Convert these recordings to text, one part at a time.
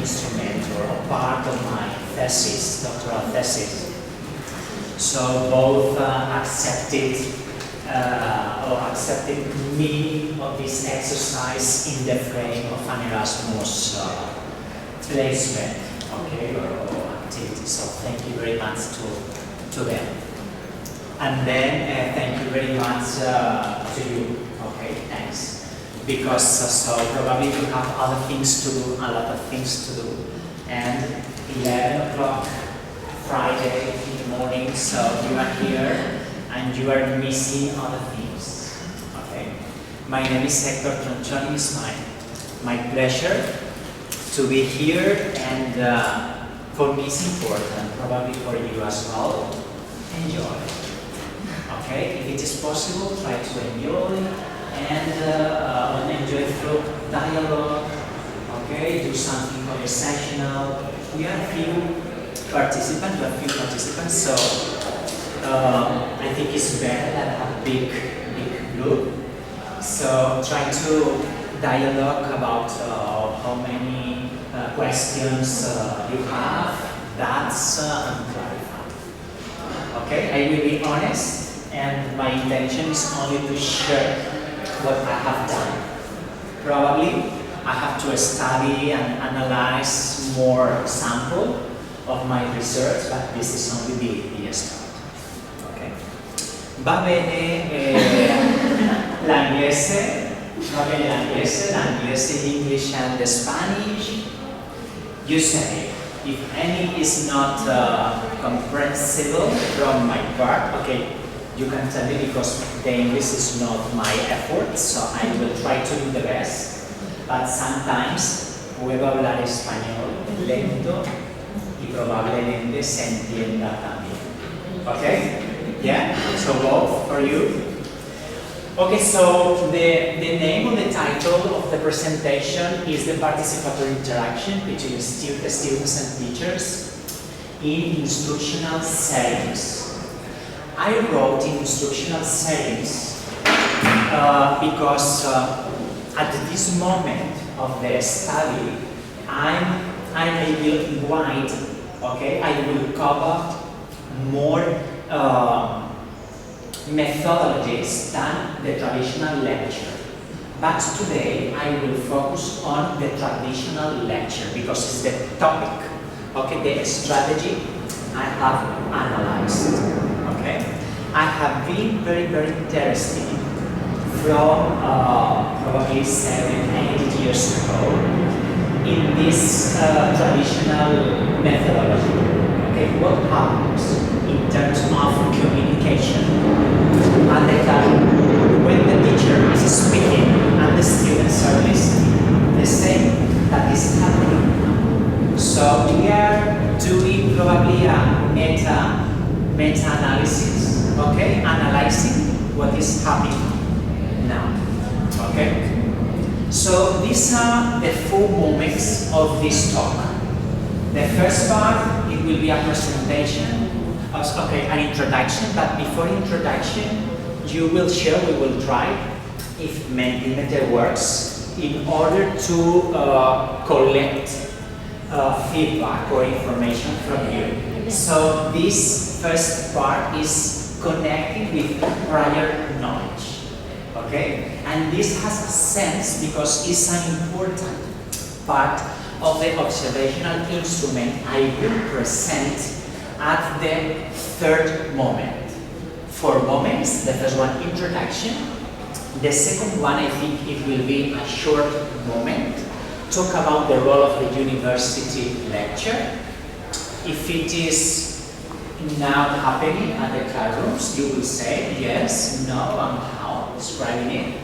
instrument or a part of my thesis, doctoral thesis. So both accepted me of this exercise in the frame of an Erasmus placement, okay, or activity. So thank you very much to them. And then thank you very much to you, okay, thanks. Because so probably you have other things to do, a lot of things to do. And 11 o'clock Friday in the morning, so you are here and you are missing other things, okay? My name is Hector Tronchoni, it's my pleasure to be here, and for me it's important, probably for you as well. Enjoy, okay? If it is possible, try to enjoy and enjoy through dialogue, okay? Do something conversational. We are a few participants, so I think it's better than a big group. So try to dialogue about how many questions you have, that's and clarify. Okay, I will be honest, and my intention is only to share what I have done. Probably I have to study and analyze more sample of my research, but this is only the start. Okay. Va bene l'inglese, English and Spanish. You say, if any is not comprehensible from my part, okay, you can tell me because the English is not my effort, so I will try to do the best. But sometimes puedo hablar español lento y probablemente se entienda también. Okay? Yeah? So both for you. Okay, so the name of the title of the presentation is the participatory interaction between students and teachers in instructional settings. I wrote in instructional settings because at this moment of the study, I will wide, okay, I will cover more methodologies than the traditional lecture. But today I will focus on the traditional lecture because it's the topic, okay, the strategy I have analyzed. Okay, I have been very interested from probably 7-8 years ago in this traditional methodology. Okay, what happens in terms of communication at the time when the teacher is speaking and the students are listening? The same that is happening. So we are doing probably a meta-analysis, okay, analyzing what is happening now, okay? So these are the 4 moments of this talk. The first part, it will be a presentation, okay, an introduction, but before introduction, we will try, if Mentimeter works, in order to collect feedback or information from you. So this first part is connecting with prior knowledge, okay? And this has a sense because it's an important part of the observational instrument I will present at the 3rd moment. 4 moments, the first one, introduction. The second one, I think it will be a short moment, talk about the role of the university lecture. If it is now happening at the classrooms, you will say yes, no, and how, describing it.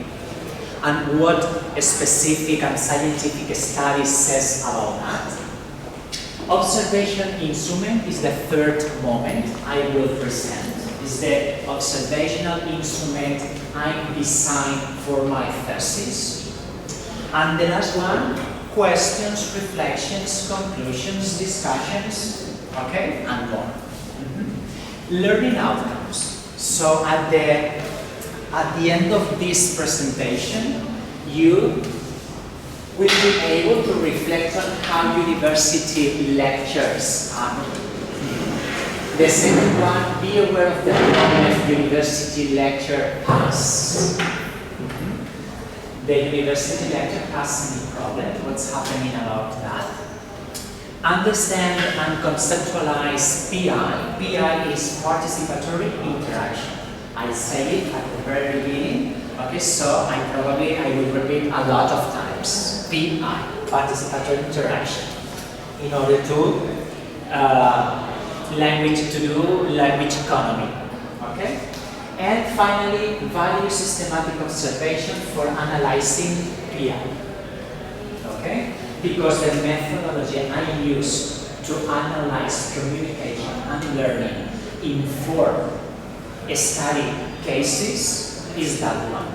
And what a specific and scientific study says about that. Observation instrument is the 3rd moment I will present. It's the observational instrument I designed for my thesis. And the last one, questions, reflections, conclusions, discussions, okay, and more. Learning outcomes. So at the end of this presentation, you will be able to reflect on how university lectures are. The second one, be aware of the problem university lecture has. The university lecture has any problem, what's happening about that. Understand and conceptualize PI. PI is participatory interaction. I say it at the very beginning, okay, so I will repeat a lot of times. PI, participatory interaction, in order to language economy, okay? And finally, value systematic observation for analyzing PI, okay? Because the methodology I use to analyze communication and learning in 4 study cases is that one,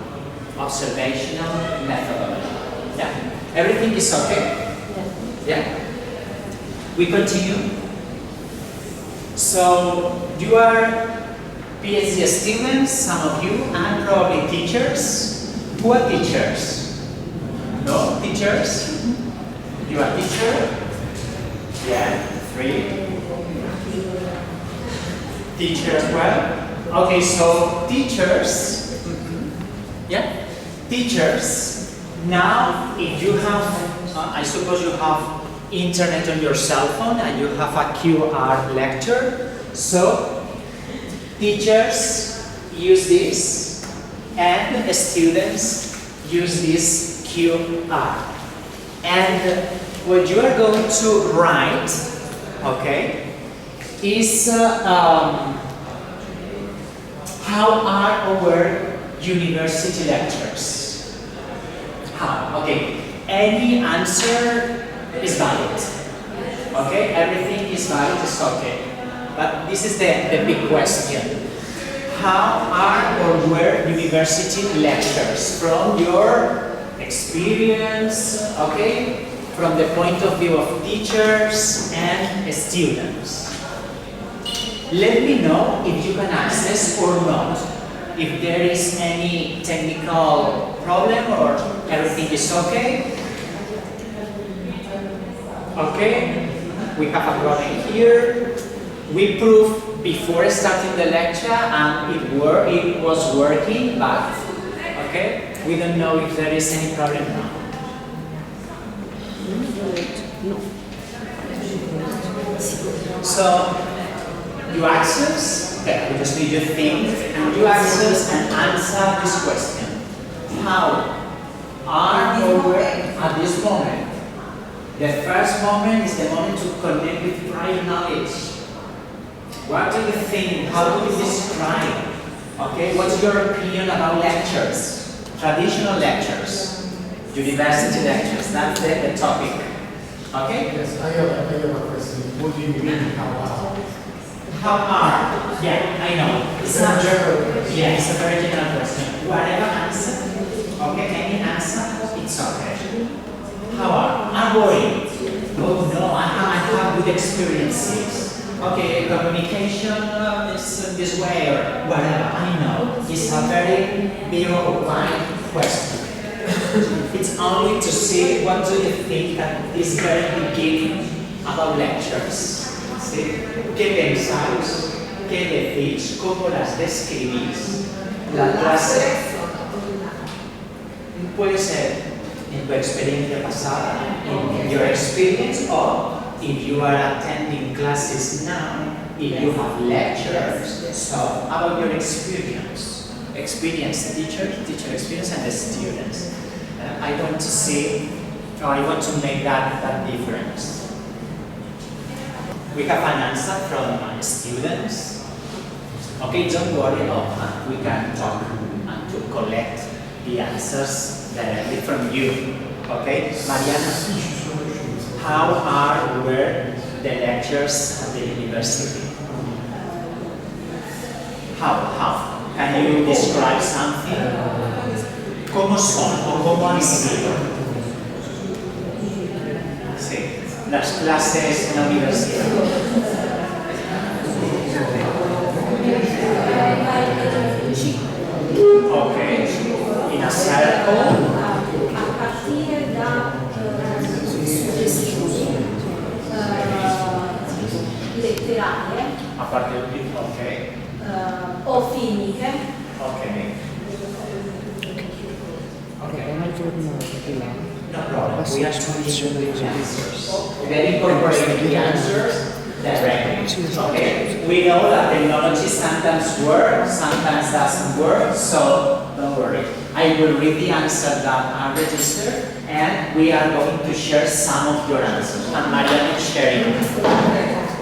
observational methodology. Yeah, everything is okay? Yeah. We continue. So you are PhD students, some of you, and probably teachers. Who are teachers? No? Teachers? You are teacher? Yeah, 3. Teacher as well? Okay, so teachers. Yeah? Teachers. Now, if you have, I suppose you have internet on your cell phone and you have a QR lecture. So, teachers use this and students use this QR. And what you are going to write, okay, is how are our university lectures? How? Okay, any answer is valid. Okay, everything is valid, it's okay. But this is the big question. How are or were university lectures from your experience, okay, from the point of view of teachers and students? Let me know if you can access or not, if there is any technical problem or everything is okay. Okay, we have a problem here. We proved before starting the lecture and it was working, but okay, we don't know if there is any problem now. So, you access, okay, we just need to think, and you access and answer this question. How are or were at this moment? The first moment is the moment to connect with prior knowledge. What do you think? How do you describe? Okay, what's your opinion about lectures? Traditional lectures, university lectures, that's the topic. Okay? Yes, I have a question. What do you mean, how are? How are? Yeah, I know. It's a general question. Yeah, it's a very general question. Whatever answer, okay, any answer, it's okay. How are? I'm worried. Oh no, I have good experiences. Okay, communication is this way or whatever. I know. It's a very big or wide question. It's only to see what do you think at this very beginning about lectures. ¿Sí? ¿Qué pensáis? ¿Qué decís? ¿Cómo las describís? La clase puede ser en tu experiencia pasada, in your experience, or if you are attending classes now, if you have lectures. So, about your experience, teacher experience, and the students. I want to see, or I want to make that difference. We have an answer from students. Okay, don't worry about that. We can talk and to collect the answers directly from you. Okay, Mariana, how were the lectures at the university? How? Can you describe something? ¿Cómo son o cómo han sido? Sí, las clases en la universidad. Okay, in a circle. A partire da parte del video, ok. O filmiche. Ok. Okay. No problem. We are speaking with the answers. Then incorporate the answers directly. Okay. We know that technology sometimes works, sometimes doesn't work, so don't worry. I will read the answers that are registered, and we are going to share some of your answers. And Marianne is sharing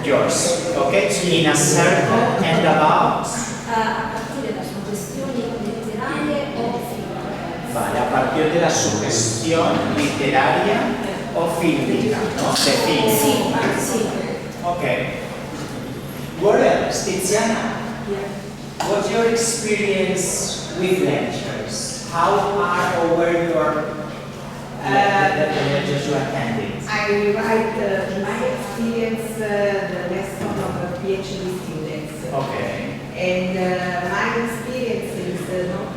yours. Okay? In a circle and about. A partire da suggestioni letterarie o filmiche. Vale, a partir de la sugestión literaria o fílmica, ¿no? De film. Sì, sì. Okay. What else, Tiziana? What's your experience with lectures? How are or were your the lectures you attended? I write my experience, the lesson of PhD students. Okay. And my experience is not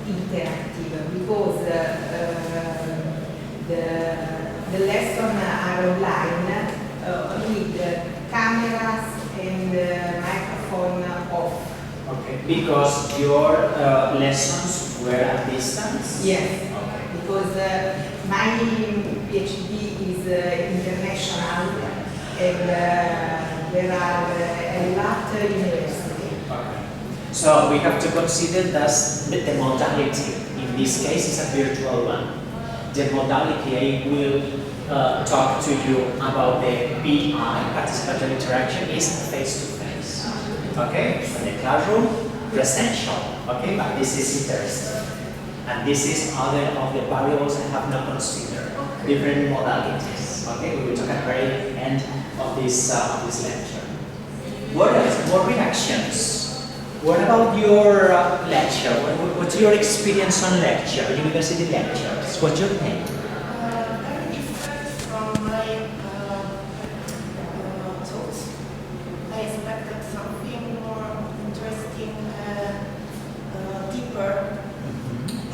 interactive because the lessons are online with cameras and microphone off. Okay. Because your lessons were at distance? Yes. Okay. Because my PhD is international and there are a lot of universities. Okay. So we have to consider that the modality in this case is a virtual one. The modality I will talk to you about the PI, participatory interaction, is face-to-face. Okay? In the classroom, presential. Okay? But this is interesting. And this is other of the variables I have not considered. Different modalities. Okay? We will talk at the very end of this lecture. What else? More reactions. What about your lecture? What's your experience on lecture, university lectures? What's your name? Very different from my thoughts. I expected something more interesting, deeper,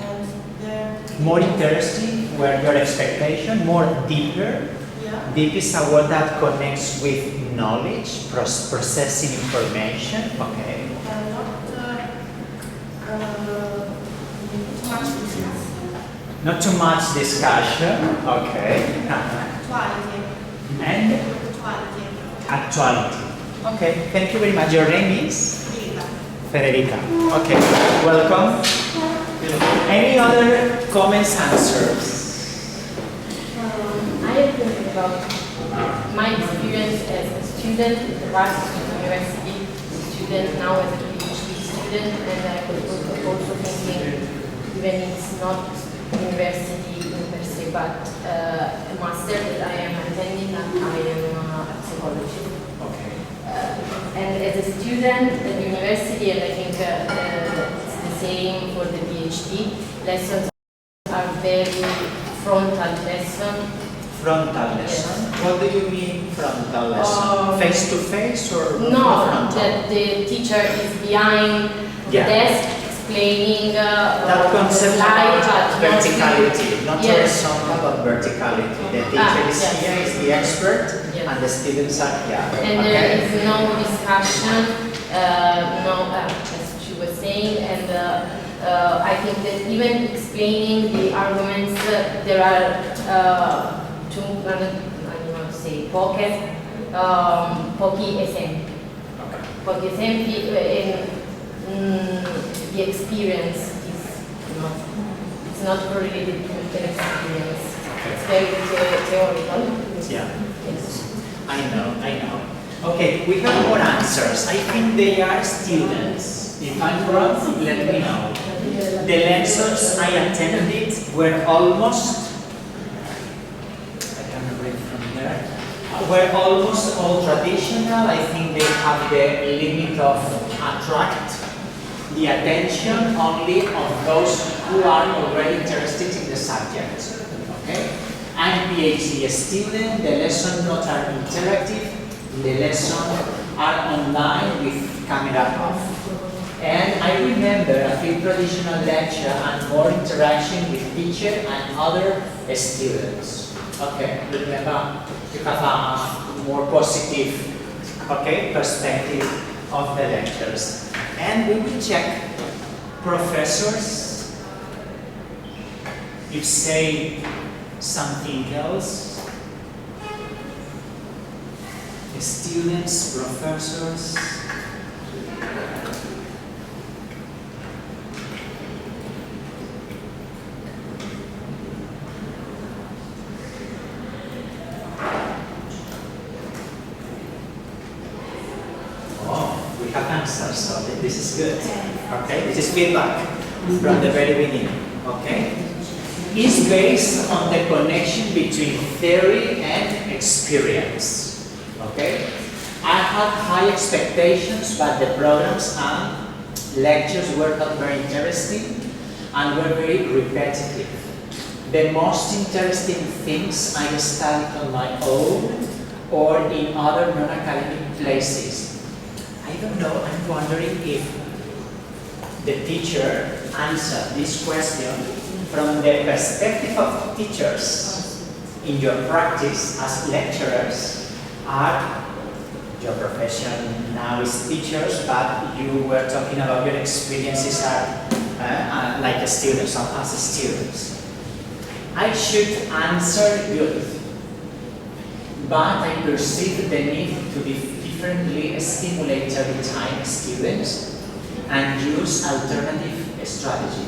and the More interesting, were your expectation? More deeper? yeah. Deep is a word that connects with knowledge, processing information. Okay. Not too much discussion. Not too much discussion. Okay. Actuality. And Actuality. actuality. Okay. Thank you very much. Your name is? Lila. Federica. Okay. Welcome. Any other comments, answers? I have thinking about my experience as a student at the Varsity University student, now as a PhD student, and I was also thinking, even it's not university per se, but a master that I am attending, I am a psychologist. Okay. And as a student at university, and I think it's the same for the PhD, lessons are very frontal lesson. Frontal lesson. What do you mean frontal lesson? Face to face or No, frontal? that the teacher is behind the Yeah. desk explaining That concept slide, about but verticality, not Yes. horizontal but verticality. The teacher is yes. here, is the expert, Yes. and the students are here. and there is no discussion, as she was saying, and I think that even explaining the arguments, there are I don't know how to say, pochi esempi. Okay. Pochi esempi, the experience is not, it's not correlated to the experience. It's very theoretical. Yeah. Yes. I know. Okay, we have more answers. I think they are students. If I'm wrong, let me know. The lessons I attended were almost, I can read from there, were almost all traditional. I think they have the limit of attract the attention only of those who are already interested in the subject. Okay? I'm a PhD student, the lessons not are interactive, the lessons are online with camera off. And I remember a few traditional lecture and more interaction with teacher and other students. Okay, remember you have a more positive okay, perspective of the lectures. And we will check professors if say something else. Students, professors. Oh, we have answers, so this is good. Okay, this is feedback from the very beginning. Okay, it's based on the connection between theory and experience. Okay, I had high expectations, but the programs and lectures were not very interesting and were very repetitive. The most interesting things I studied on my own or in other non-academic places. I don't know, I'm wondering if the teacher answered this question from the perspective of teachers in your practice as lecturers. Your profession now is teachers, but you were talking about your experiences like a student, as students. I should answer good, but I perceive the need to be differently stimulate every time students and use alternative strategy.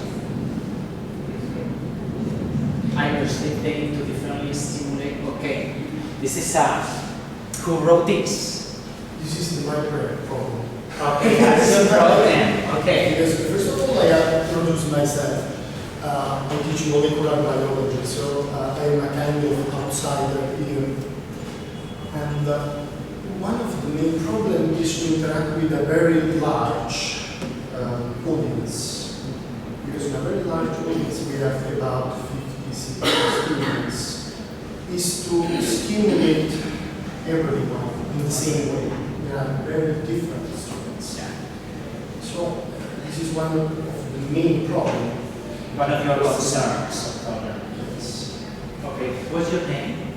I perceive the need to differently stimulate. Okay, this is who wrote this? This is the library problem. Okay, that's your problem. Okay. Because first of all, I introduce myself. I teach molecular biology, so I am a kind of outsider here. And one of the main problems is to interact with a very large audience. Because in a very large audience, we have about 50, 60 students, is to stimulate everyone in the same way. They are very different students. So this is one of the main problems. One of your concerns. Okay, what's your name?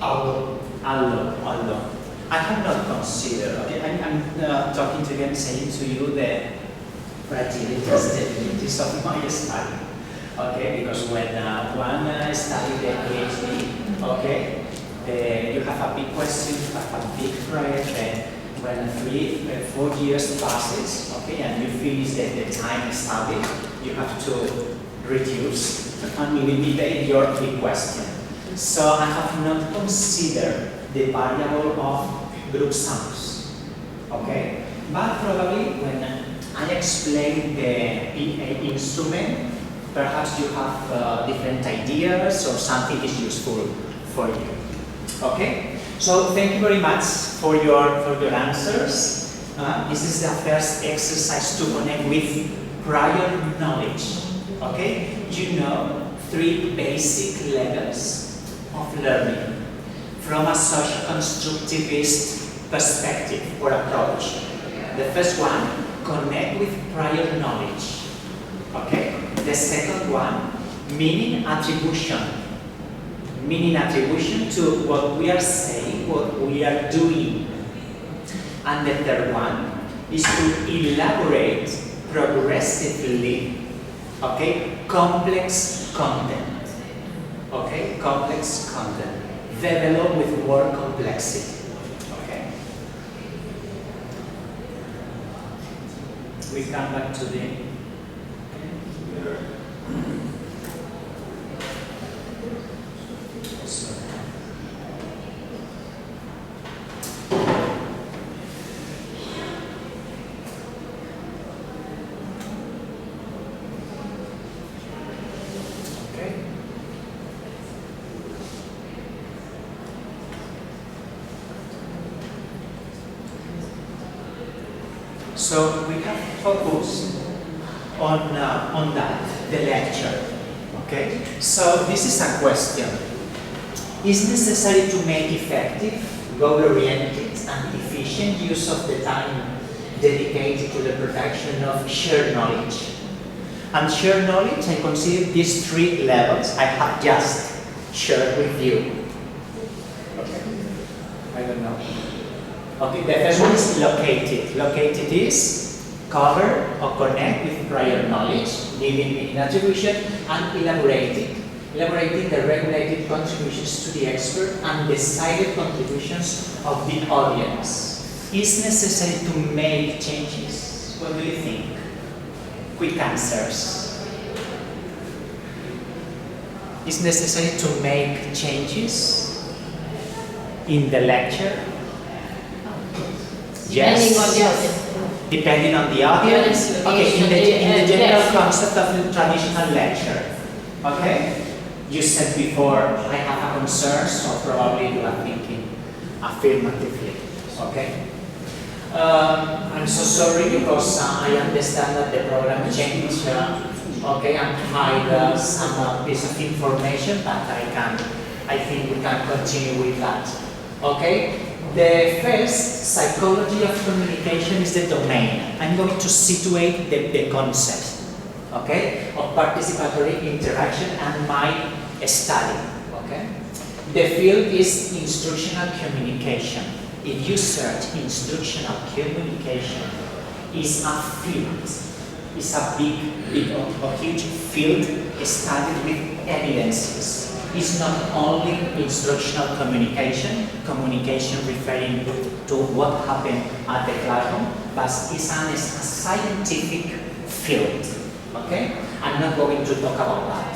Aldo. Aldo. I have not considered, okay, I'm talking to you and saying to you the fragilities, the limits of my study. Okay, because when one studies the PhD, okay, you have a big question, you have a big project, and when 4 years passes, okay, and you finish the time study, you have to reduce and eliminate your big question. So I have not considered the variable of group sums, okay? But probably when I explain the instrument, perhaps you have different ideas or something is useful for you. Okay, so thank you very much for your answers. This is the first exercise to connect with prior knowledge. Okay, you know 3 basic levels of learning from a social constructivist perspective or approach. The first one, connect with prior knowledge. Okay, the second one, meaning attribution. Meaning attribution to what we are saying, what we are doing. And the third one is to elaborate progressively, okay, complex content. Okay, complex content. Develop with more complexity. Okay. We come back to the So we have focused on that, the lecture. Okay. So this is a question: is necessary to make effective, goal-oriented, and efficient use of the time dedicated to the production of shared knowledge? And shared knowledge, I consider these 3 levels I have just shared with you. Okay. I don't know. Okay, the first one is located. Located is cover or connect with prior knowledge, giving an attribution, and elaborated. Elaborating the regulated contributions to the expert and decided contributions of the audience. Is necessary to make changes? What do you think? Quick answers. Is necessary to make changes in the lecture? Depending on the audience. Depending on the audience? Okay, in the general concept of the traditional lecture. Okay? You said before, I have a concern, so probably you are thinking affirmatively. Okay? I'm so sorry because I understand that the program changed, okay, and hide some piece of information, but I think we can continue with that. Okay? The first, psychology of communication, is the domain. I'm going to situate the concept, okay, of participatory interaction and my study, okay? The field is instructional communication. If you search instructional communication, it's a field. It's a huge field studied with evidences. It's not only instructional communication, communication referring to what happened at the classroom, but it's a scientific field, okay? I'm not going to talk about that.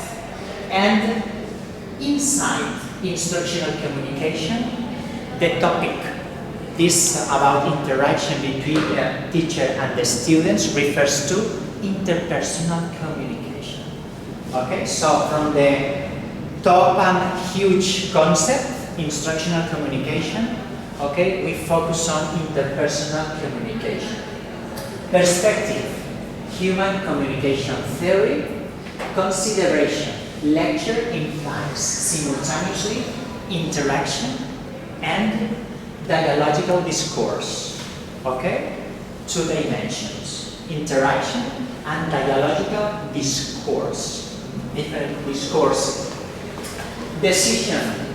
And inside instructional communication, the topic is about interaction between the teacher and the students refers to interpersonal communication. Okay, so from the top and huge concept, instructional communication, okay, we focus on interpersonal communication. Perspective, human communication theory, consideration. Lecture implies simultaneously interaction and dialogical discourse. Okay? Two dimensions. Interaction and dialogical discourse. Different discourses. Decision.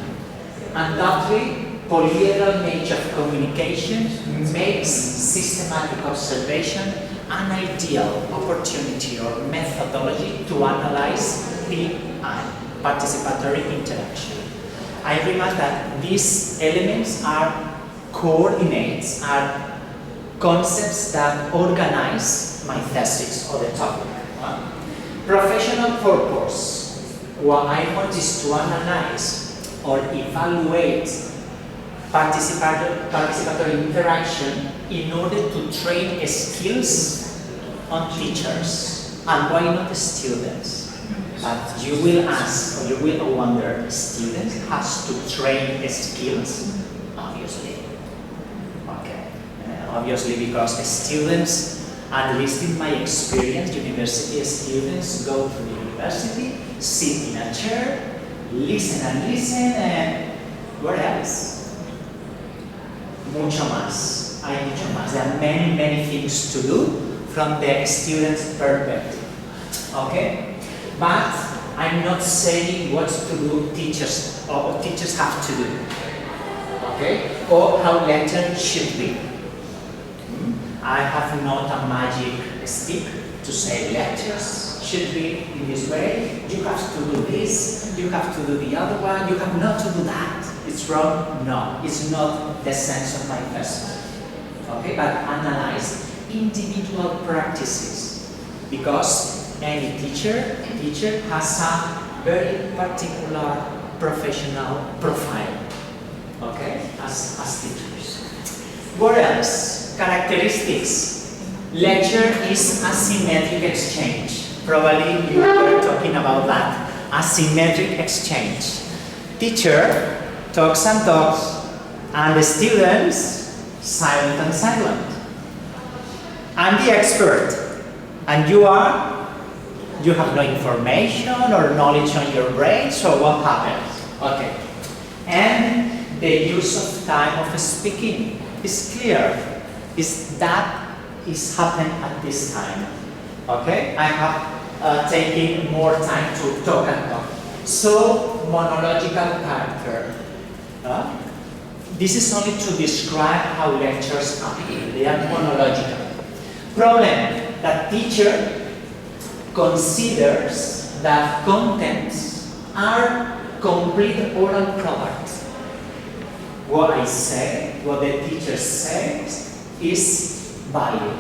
Undoubtedly, polyhedral nature of communication makes systematic observation an ideal opportunity or methodology to analyze the participatory interaction. I remark that these elements are coordinates, are concepts that organize my thesis or the topic. Professional purpose. What I want is to analyze or evaluate participatory interaction in order to train skills on teachers, and why not the students? But you will ask, or you will wonder, students has to train skills? Obviously. Okay. Obviously because the students, at least in my experience, university students go to the university, sit in a chair, listen and listen, and what else? Mucho más. Hay mucho más. There are many, many things to do from the student's perspective. Okay? But I'm not saying what to do teachers or what teachers have to do. Okay? Or how lecture should be. I have not a magic stick to say lectures should be in this way. You have to do this, you have to do the other one, you have not to do that. It's wrong? No, it's not the sense of my message. Okay, but analyze individual practices, because any teacher has a very particular professional profile. Okay, as teachers. What else? Characteristics. Lecture is asymmetric exchange. Probably you were talking about that. Asymmetric exchange. Teacher talks and talks, and the students silent and silent. I'm the expert, and you have no information or knowledge on your brain, so what happens? Okay. And the use of time of speaking is clear. That is happening at this time. Okay? I have taken more time to talk and talk. So, monological character. This is only to describe how lectures happen. They are chronological. Problem that teacher considers that contents are complete oral products. What I say, what the teacher says, is valid.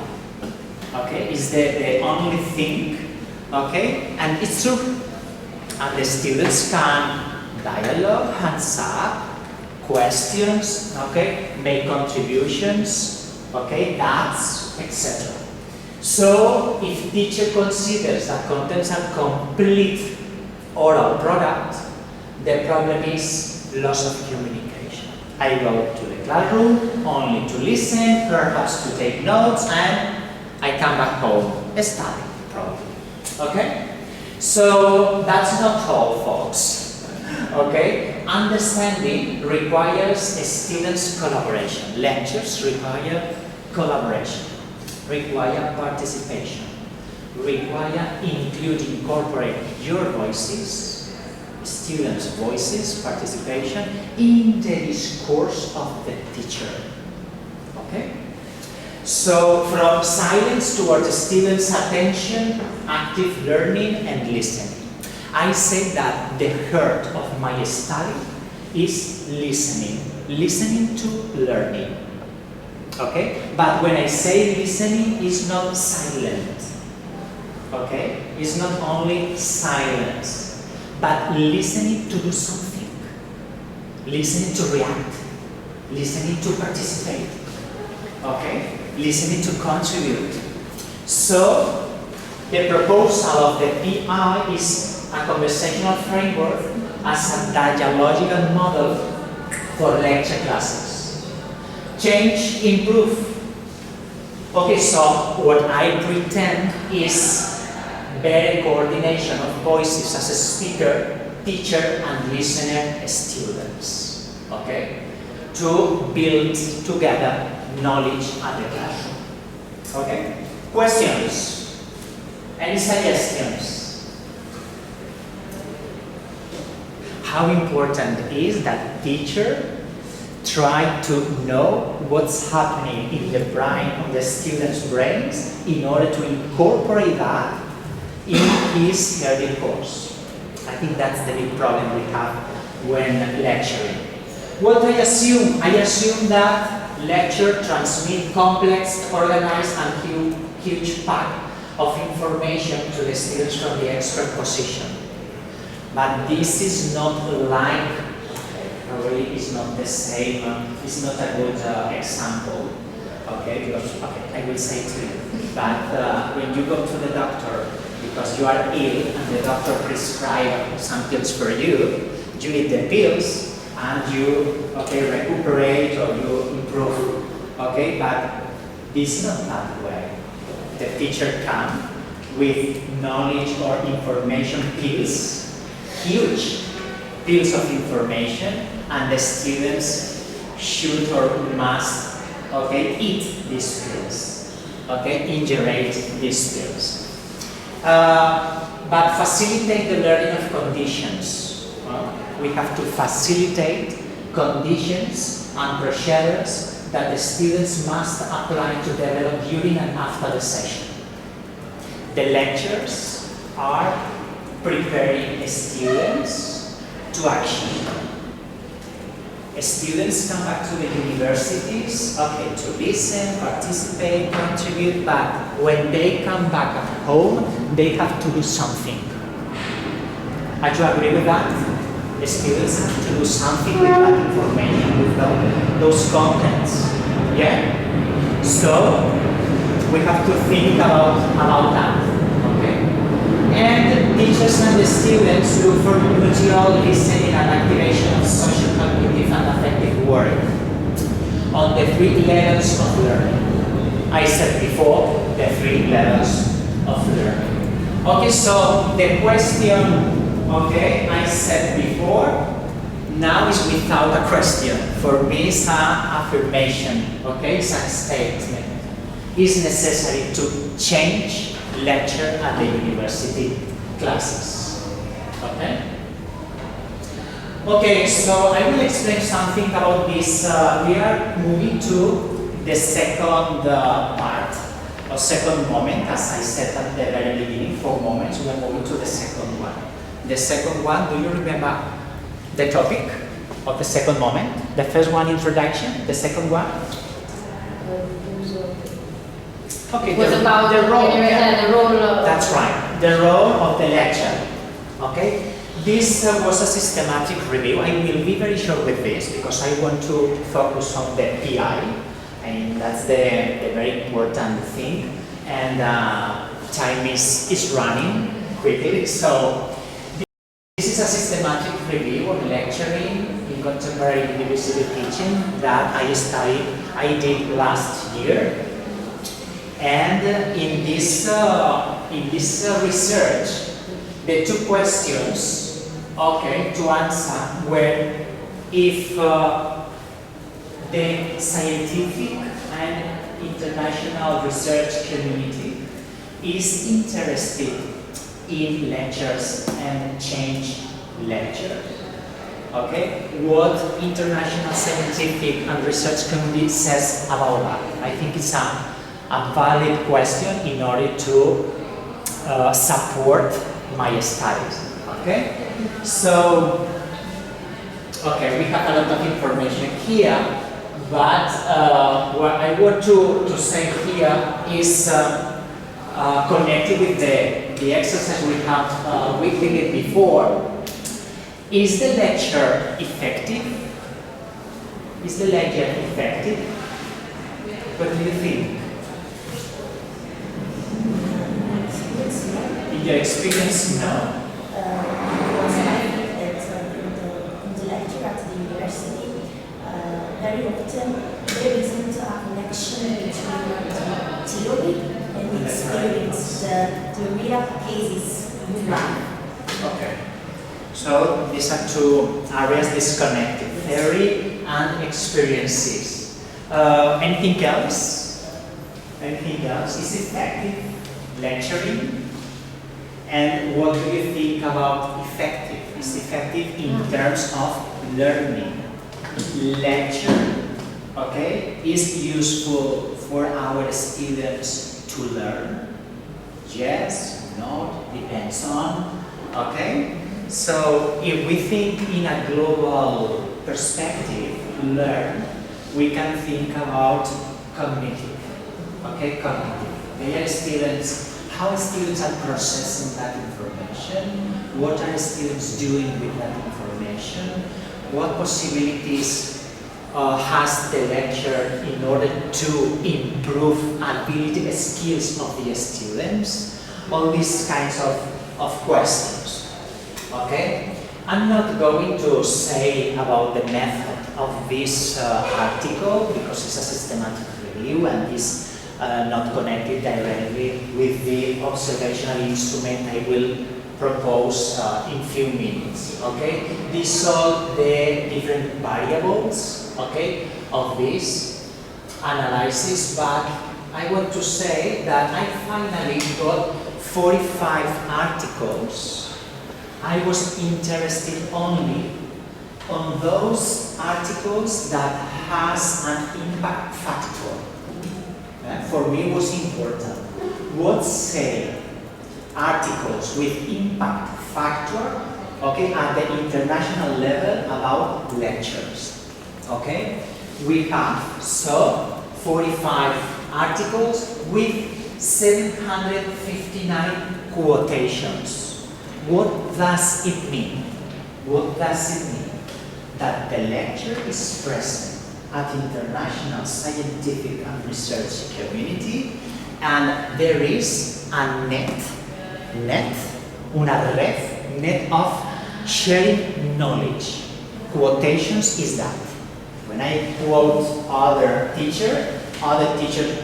Okay, is the only thing. Okay, and it's true. And the students can dialogue, hands up, questions, okay, make contributions, okay, doubts, etc. So, if teacher considers that contents are complete oral product, the problem is loss of communication. I go to the classroom only to listen, perhaps to take notes, and I come back home, study, probably. Okay? So, that's not all, folks. Okay? Understanding requires a student's collaboration. Lectures require collaboration, require participation, require incorporate your voices, students' voices, participation in the discourse of the teacher. Okay? So, from silence towards the students' attention, active learning and listening. I say that the heart of my study is listening. Listening to learning. Okay? But when I say listening, it's not silent. Okay? It's not only silence, but listening to do something. Listening to react. Listening to participate. Okay? Listening to contribute. So, the proposal of the PI is a conversational framework as a dialogical model for lecture classes. Change, improve. Okay, so what I pretend is better coordination of voices as a speaker, teacher, and listener students. Okay? To build together knowledge at the classroom. Okay? Questions? Any suggestions? How important is that teacher try to know what's happening in the brain of the students' brains in order to incorporate that in his her course. I think that's the big problem we have when lecturing. What I assume? I assume that lecture transmit complex, organized, and huge pack of information to the students from the expert position. But this is not like, probably is not the same, it's not a good example, okay, because, okay, I will say to you, but when you go to the doctor because you are ill and the doctor prescribes some pills for you, you eat the pills and you, okay, recuperate or you improve, okay, but this is not that way. The teacher comes with knowledge or information pills, huge pills of information, and the students should or must, okay, eat these pills, okay, ingurate these pills. But facilitate the learning of conditions. We have to facilitate conditions and procedures that the students must apply to develop during and after the session. The lectures are preparing students to action. Students come back to the universities, okay, to listen, participate, contribute, but when they come back at home, they have to do something. Are you agree with that? The students have to do something with that information, with those contents. Yeah? So, we have to think about that. Okay? And teachers and the students look for mutual listening and activation of social, cognitive, and affective work on the 3 levels of learning. I said before, the 3 levels of learning. Okay, so the question, okay, I said before, now is without a question. For me, it's an affirmation, okay, it's a statement. It's necessary to change lecture at the university classes, okay? Okay, so I will explain something about this. We are moving to the second part, or second moment, as I said at the very beginning, 4 moments. We are moving to the second one. The second one, do you remember the topic of the second moment? The first one, introduction, the second one? Okay, It was about the role. the role of... That's right, the role of the lecture. Okay, this was a systematic review. I will be very short with this because I want to focus on the PI, and that's the very important thing. And time is running quickly, so this is a systematic review on lecturing in contemporary university teaching that I did last year. And in this research, the 2 questions, okay, to answer were if the scientific and international research community is interested in lectures and change lectures. Okay, what international scientific and research community says about that? I think it's a valid question in order to support my studies. Okay, so we have a lot of information here, but what I want to say here is connected with the exercise we did before. Is the lecture effective? Is the lecture effective? What do you think? In your experience, no. Because I think that in the lecture at the university, very often there isn't a connection between the theory and the experience, the real cases in life. Okay. So these are 2 areas disconnected, theory and experiences. Anything else? Anything else? Is effective lecturing? And what do you think about effective? Is effective in terms of learning? Lecture, okay, is useful for our students to learn? Yes, no, depends on, okay? So if we think in a global perspective, learn, we can think about cognitive, okay, cognitive. They are students. How students are processing that information, what are students doing with that information, what possibilities has the lecture in order to improve ability skills of the students, all these kinds of questions. Okay? I'm not going to say about the method of this article because it's a systematic review and is not connected directly with the observational instrument I will propose in few minutes. Okay, these are the different variables, okay, of this analysis. But I want to say that I finally got 45 articles. I was interested only on those articles that has an impact factor. For me was important. What say articles with impact factor, okay, at the international level about lectures. Okay, we have 45 articles with 759 quotations. What does it mean? What does it mean? That the lecture is present at international scientific and research community, and there is a net of sharing knowledge. Quotations is that. When I quote other teacher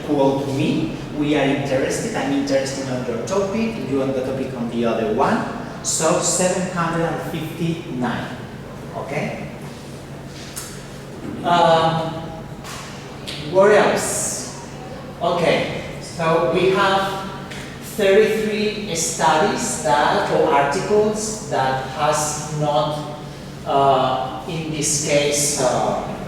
quote me, we are interested, I'm interested on your topic, you on the topic on the other one, so 759, okay? What else? Okay, so we have 33 studies that, or articles that has not in this case,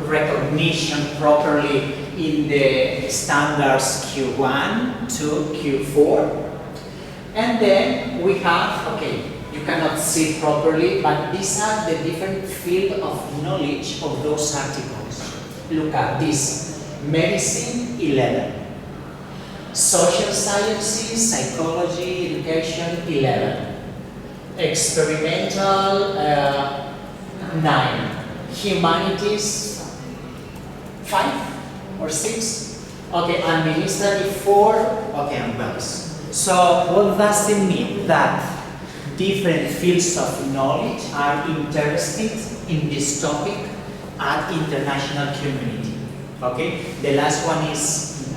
recognition properly in the standards Q1 to Q4. And then we have, okay, you cannot see properly, but these are the different field of knowledge of those articles. Look at this, medicine 11, social sciences, psychology, education 11, experimental 9, humanities 5 or 6, okay, administrative 4, okay, and wells. So what does it mean? That different fields of knowledge are interested in this topic at international community. Okay, the last one is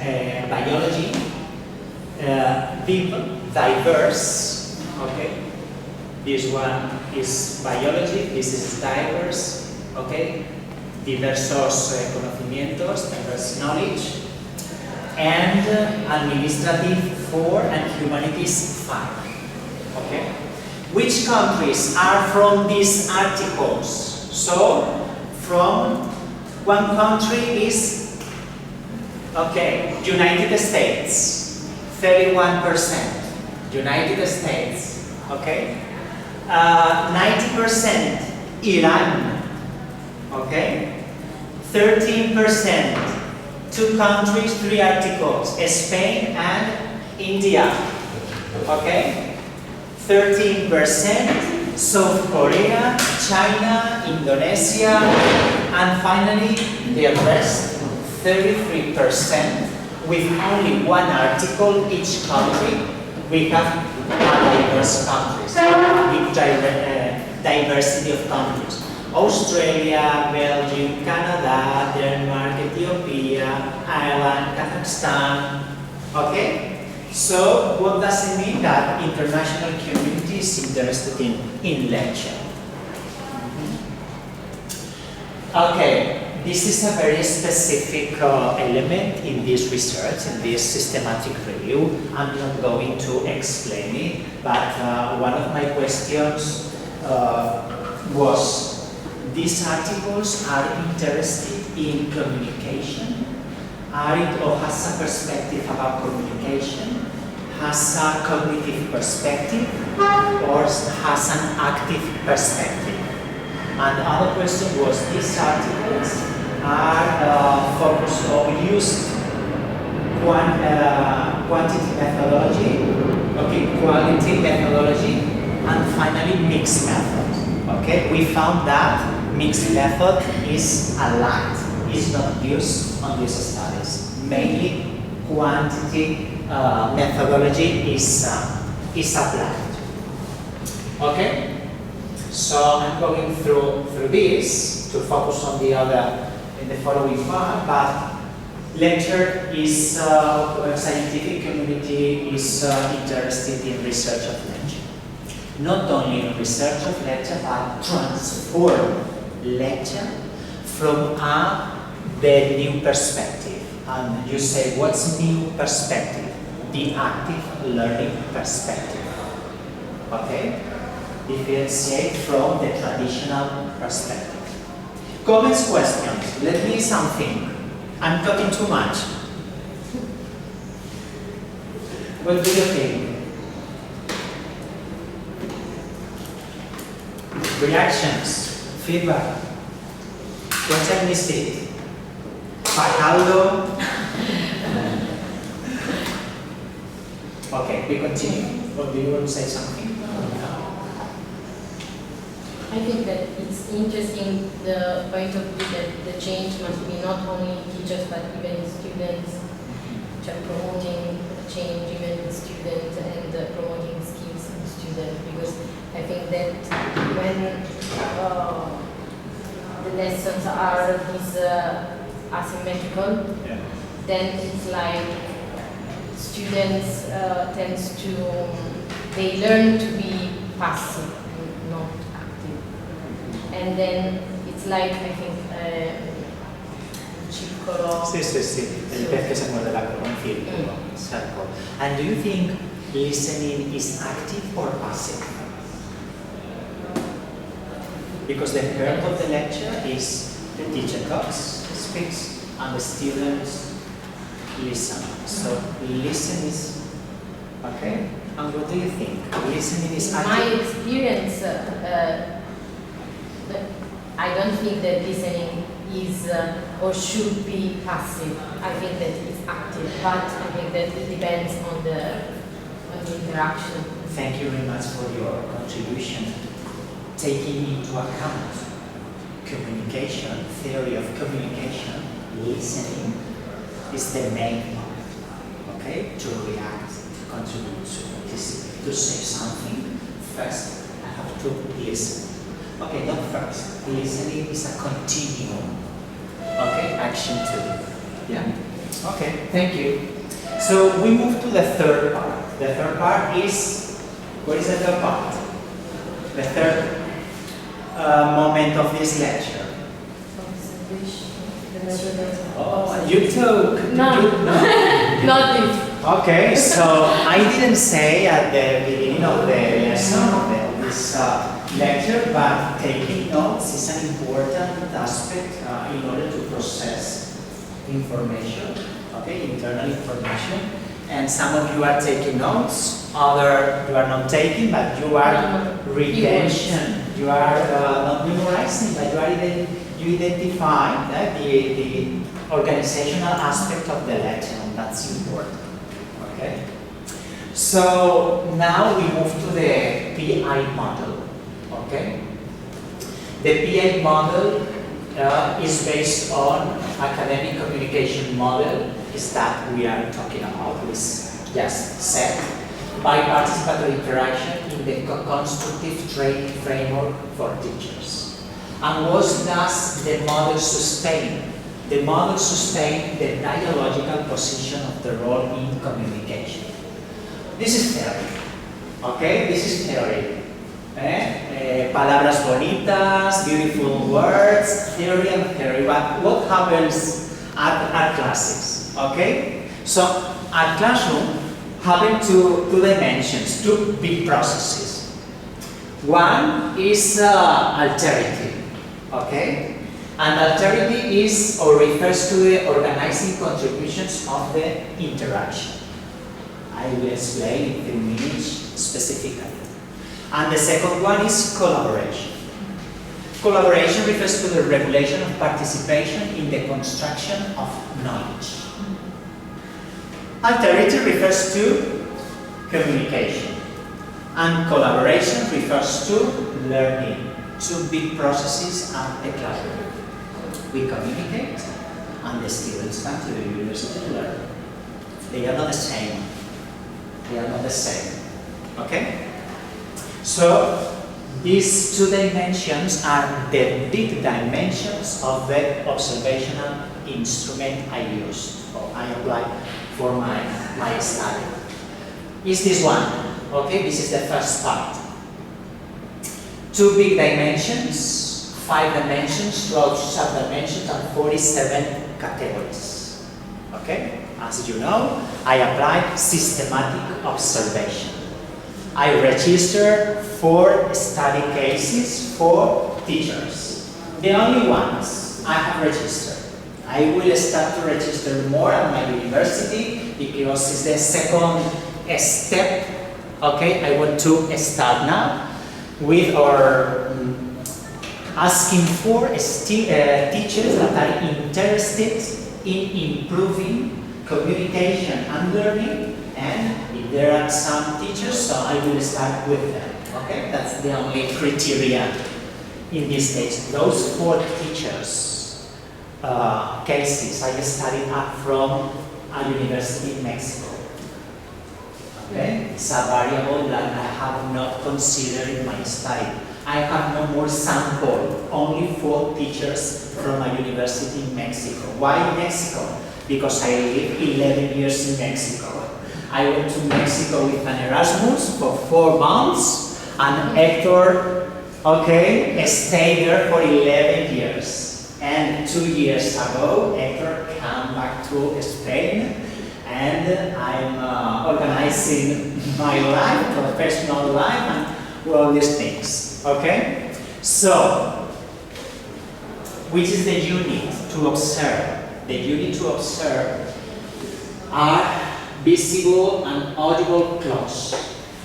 biology, diverse. Okay, this one is biology. This is diverse. Okay, diversos conocimientos, diverse knowledge, and administrative 4 and humanities 5. Okay. Which countries are from these articles? So, from one country is, okay, United States, 31%, United States, okay? 90% Iran, okay? 13%, 2 countries, 3 articles, Spain and India, okay? 13%, South Korea, China, Indonesia, and finally the rest, 33%, with only 1 article each country. We have diverse countries, with diversity of countries. Australia, Belgium, Canada, Denmark, Ethiopia, Ireland, Kazakhstan, okay? So, what does it mean? That international community is interested in lecture. Okay, this is a very specific element in this research, in this systematic review. I'm not going to explain it, but one of my questions was, these articles are interested in communication? Are it or has a perspective about communication, has a cognitive perspective, or has an active perspective? And the other question was, these articles are focused on used quantity methodology, okay, quality methodology, and finally mixed method. Okay, we found that mixed method is a lot. Is not used on these studies. Mainly, quantity methodology is applied. Okay, so I'm going through this to focus on the other in the following part. But lecture is scientific community is interested in research of lecture. Not only in research of lecture, but transform lecture from the new perspective. And you say, what's new perspective? The active learning perspective. Okay? Differentiate from the traditional perspective. Comments, questions? Let me something. I'm talking too much. What do you think? Reactions? Feedback? What I missed it? Fajardo? Okay, we continue. Or do you want to say something? I think that it's interesting the point of view that the change must be not only in teachers but even in students, which are promoting change even in students and promoting skills in students, because I think that when the lessons are these asymmetrical, Yeah. then it's like students tends to, they learn to be passive, not active. And then it's like, I think, circolo. Sì, sì, sì. Il pez che si muove la coda, un circolo, circle. And do you think listening is active or passive? because the heart of the lecture is the teacher talks, speaks, and the students listen. So listen is okay. And what do you think? Listening is In my experience, I don't think that listening is or should be passive. I think that it's active, but I think that it depends on the interaction. Thank you very much for your contribution. Taking into account communication, theory of communication, listening is the main part. Okay? To react, to contribute, to participate, to say something. First, I have to listen. Okay, not first. Listening is a continuum. Okay, action two. Yeah? Okay, thank you. So we move to the third part. The third part is, what is the third part? The third moment of this lecture. Oh, you took. No. No? Not this. Okay, so I didn't say at the beginning of the lesson of this lecture, but taking notes is an important aspect in order to process information, okay, internal information. And some of you are taking notes, other you are not taking, but you are retention. You are not memorizing, but you identify the organizational aspect of the lecture, and that's important. Okay. So now we move to the PI model. Okay. The PI model is based on academic communication model, is that we are talking about, we just said, by participatory interaction in the constructive training framework for teachers. And what does the model sustain? The model sustains the dialogical position of the role in communication. This is theory, okay? This is theory. Palabras bonitas, beautiful words, theory and theory. But what happens at classes, okay? So at classroom, happen two dimensions, two big processes. One is alterity, okay? And alterity is or refers to the organizing contributions of the interaction. I will explain in a few minutes specifically. And the second one is collaboration. Collaboration refers to the regulation of participation in the construction of knowledge. Alterity refers to communication. And collaboration refers to learning. Two big processes at the classroom. We communicate, and the students come to the university to learn. They are not the same. They are not the same. Okay? So, these two dimensions are the big dimensions of the observational instrument I used, or I applied for my study. Is this one? Okay, this is the first part. Two big dimensions, 5 dimensions, 12 sub-dimensions, and 47 categories. Okay? As you know, I applied systematic observation. I registered 4 study cases for teachers. The only ones I have registered. I will start to register more at my university because it's the second step. Okay, I want to start now with our asking for teachers that are interested in improving communication and learning, and if there are some teachers, so I will start with them. Okay, that's the only criteria in this case. Those 4 teachers cases I studied up from a university in Mexico. Okay, it's a variable that I have not considered in my study. I have no more sample, only 4 teachers from a university in Mexico. Why Mexico? Because I lived 11 years in Mexico. I went to Mexico with an Erasmus for 4 months, and Hector, okay, stayed there for 11 years. And 2 years ago, Hector came back to Spain, and I'm organizing my life, professional life, and all these things. Okay? So, which is the unit to observe. The unit to observe are visible and audible clause,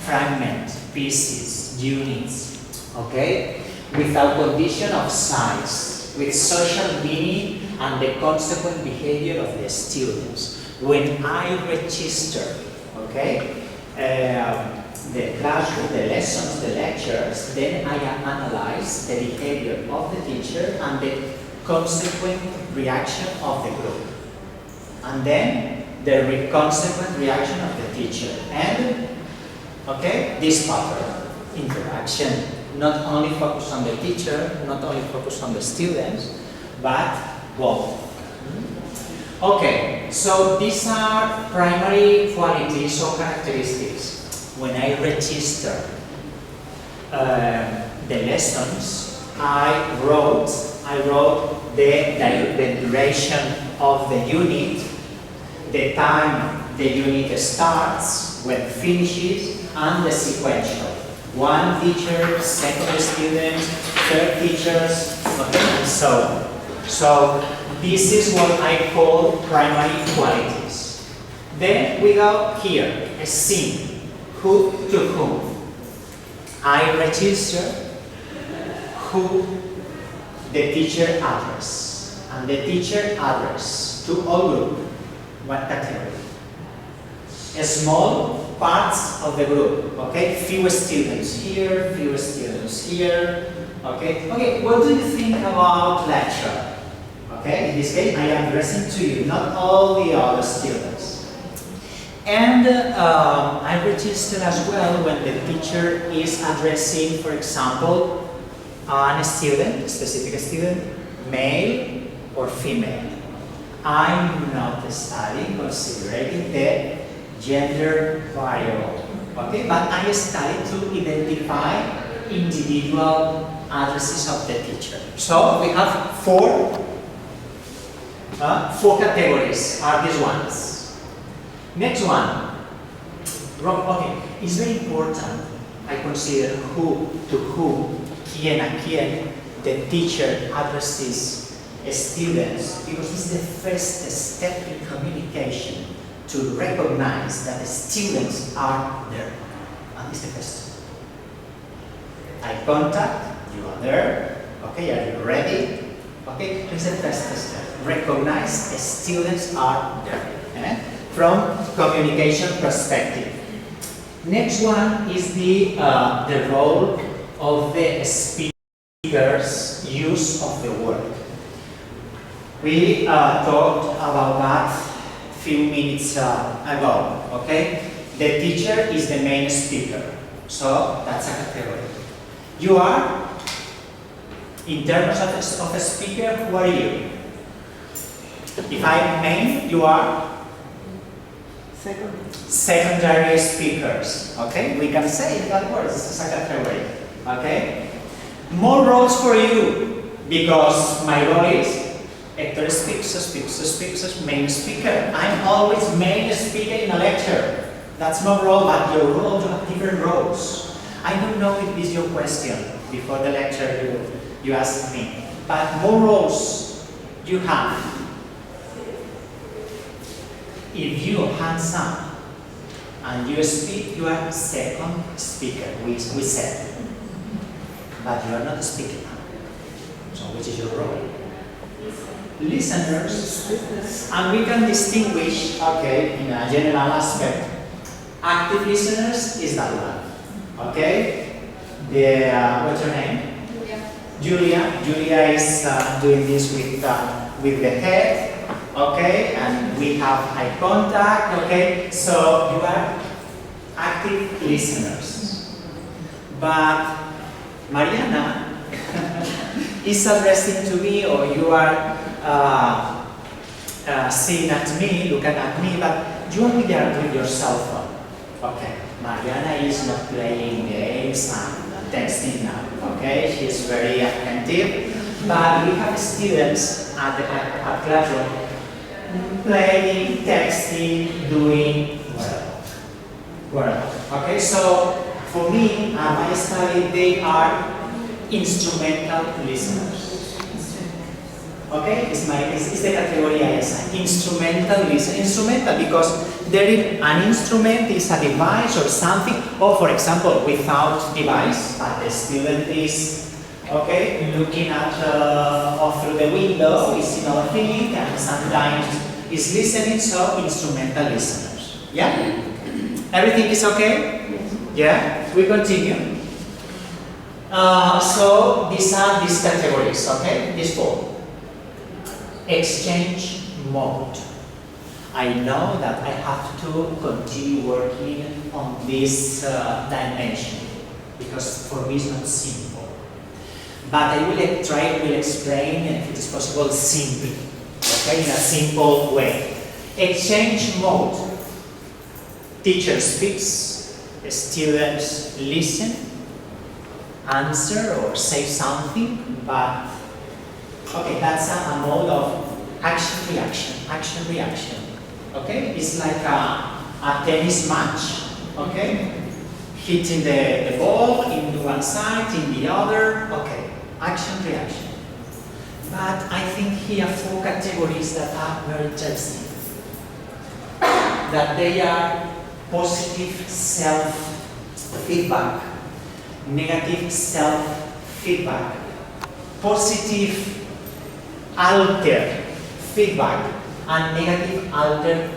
fragment, pieces, units, okay? Without condition of size, with social meaning and the consequent behavior of the students. When I register, okay, the classroom, the lessons, the lectures, then I analyze the behavior of the teacher and the consequent reaction of the group. And then the consequent reaction of the teacher. And, okay, this pattern, interaction, not only focus on the teacher, not only focus on the students, but both. Okay, so these are primary qualities or characteristics. When I register the lessons, I wrote the duration of the unit, the time the unit starts, when it finishes, and the sequential. One teacher, second student, third teachers, okay, and so on. So this is what I call primary qualities. Then we go here, a scene. Who to whom? I register who the teacher address, and the teacher address to all group. What category? A small parts of the group, okay? Few students here, few students here, okay? Okay, what do you think about lecture? Okay, in this case I am addressing to you, not all the other students. And I register as well when the teacher is addressing, for example, a student, a specific student, male or female. I'm not studying, considering the gender variable, okay? But I study to identify individual addresses of the teacher. So we have four categories are these ones. Next one, okay, it's very important, I consider who to whom, quién a quién, the teacher addresses students, because it's the first step in communication to recognize that the students are there. And it's the first. Eye contact, you are there, okay, are you ready? Okay, it's the first step. Recognize the students are there. From communication perspective. Next one is the role of the speaker's use of the word. We talked about that a few minutes ago, okay? The teacher is the main speaker, so that's a category. You are, in terms of a speaker, who are you? If I'm main, you are? Secondary speakers, okay? We can say in other words, this is a category, okay? More roles for you, because my role is Hector speaks, main speaker. I'm always main speaker in a lecture. That's no role, but your role, you have different roles. I don't know if this is your question before the lecture you asked me, but more roles you have. If you hands up and you speak, you are second speaker, we said. But you are not a speaker. So which is your role? Listeners. And we can distinguish, okay, in a general aspect. Active listeners is that one. Okay? What's your name? Julia. Julia is doing this with the head. Okay, and we have eye contact, okay, so you are active listeners. But Mariana is addressing to me, or you are seeing at me, looking at me, but you are there with your cell phone. Okay, Mariana is not playing games and texting now, okay, she is very attentive, but we have students at classroom playing, texting, doing well. Okay, so for me, my study, they are instrumental listeners. Okay, it's the category I assign. Instrumental listening. Instrumental because there is an instrument is a device or something, or for example, without device, but the student is looking at or through the window, is seeing other thing, and sometimes is listening. So instrumental listeners. Yeah, everything is okay. Yeah, we continue. So these are these categories. Okay, these four. Exchange mode. I know that I have to continue working on this dimension because for me it's not simple. But I will try to explain, if it is possible, simply, okay, in a simple way. Exchange mode. Teacher speaks, students listen, answer or say something, but okay, that's a mode of action-reaction, okay? It's like a tennis match, okay? Hitting the ball in one side, in the other, okay, action-reaction. But I think here four categories that are very interesting. That they are positive self-feedback, negative self-feedback, positive altered feedback, and negative altered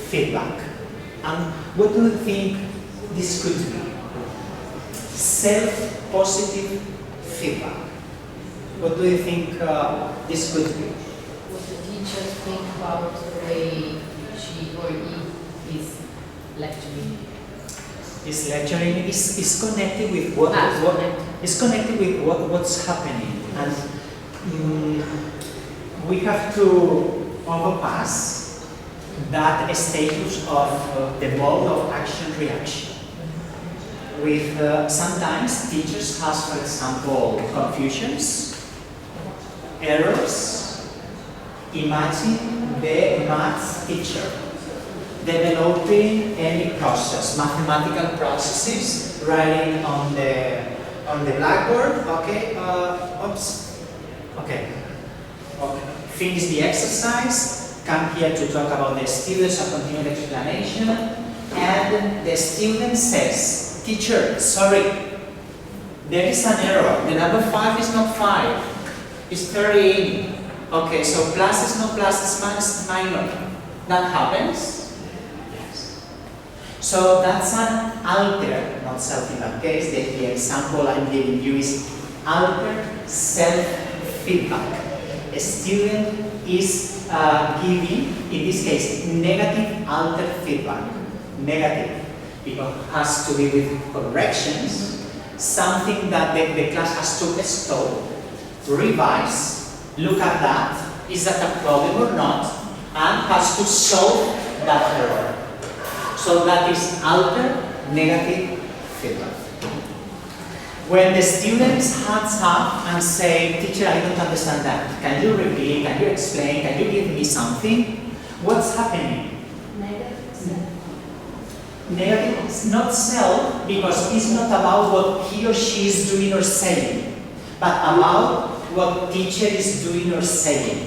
feedback. And what do you think this could be? Self-positive feedback. What do you think this could be? What the teachers think about the way she or he is lecturing. This lecturing is connected with what's happening, and we have to overpass that status of the mode of action-reaction. With sometimes teachers has, for example, confusions, errors. Imagine the math teacher developing any process, mathematical processes, writing on the blackboard. Okay, finish the exercise, come here to talk about the students, a continued explanation, and the student says, teacher, sorry, there is an error. The number 5 is not 5, it's 13. Okay, so plus is not plus, it's minus. That happens? Yes. So that's an altered, not self in that case. The example I'm giving you is altered self-feedback. A student is giving, in this case, negative altered feedback. Negative, because it has to be with corrections, something that the class has to stop, revise, look at that, is that a problem or not, and has to solve that error. So that is altered negative feedback. When the students hands up and say, teacher, I don't understand that. Can you repeat? Can you explain? Can you give me something? What's happening? Negative self. Negative is not self because it's not about what he or she is doing or saying, but about what teacher is doing or saying.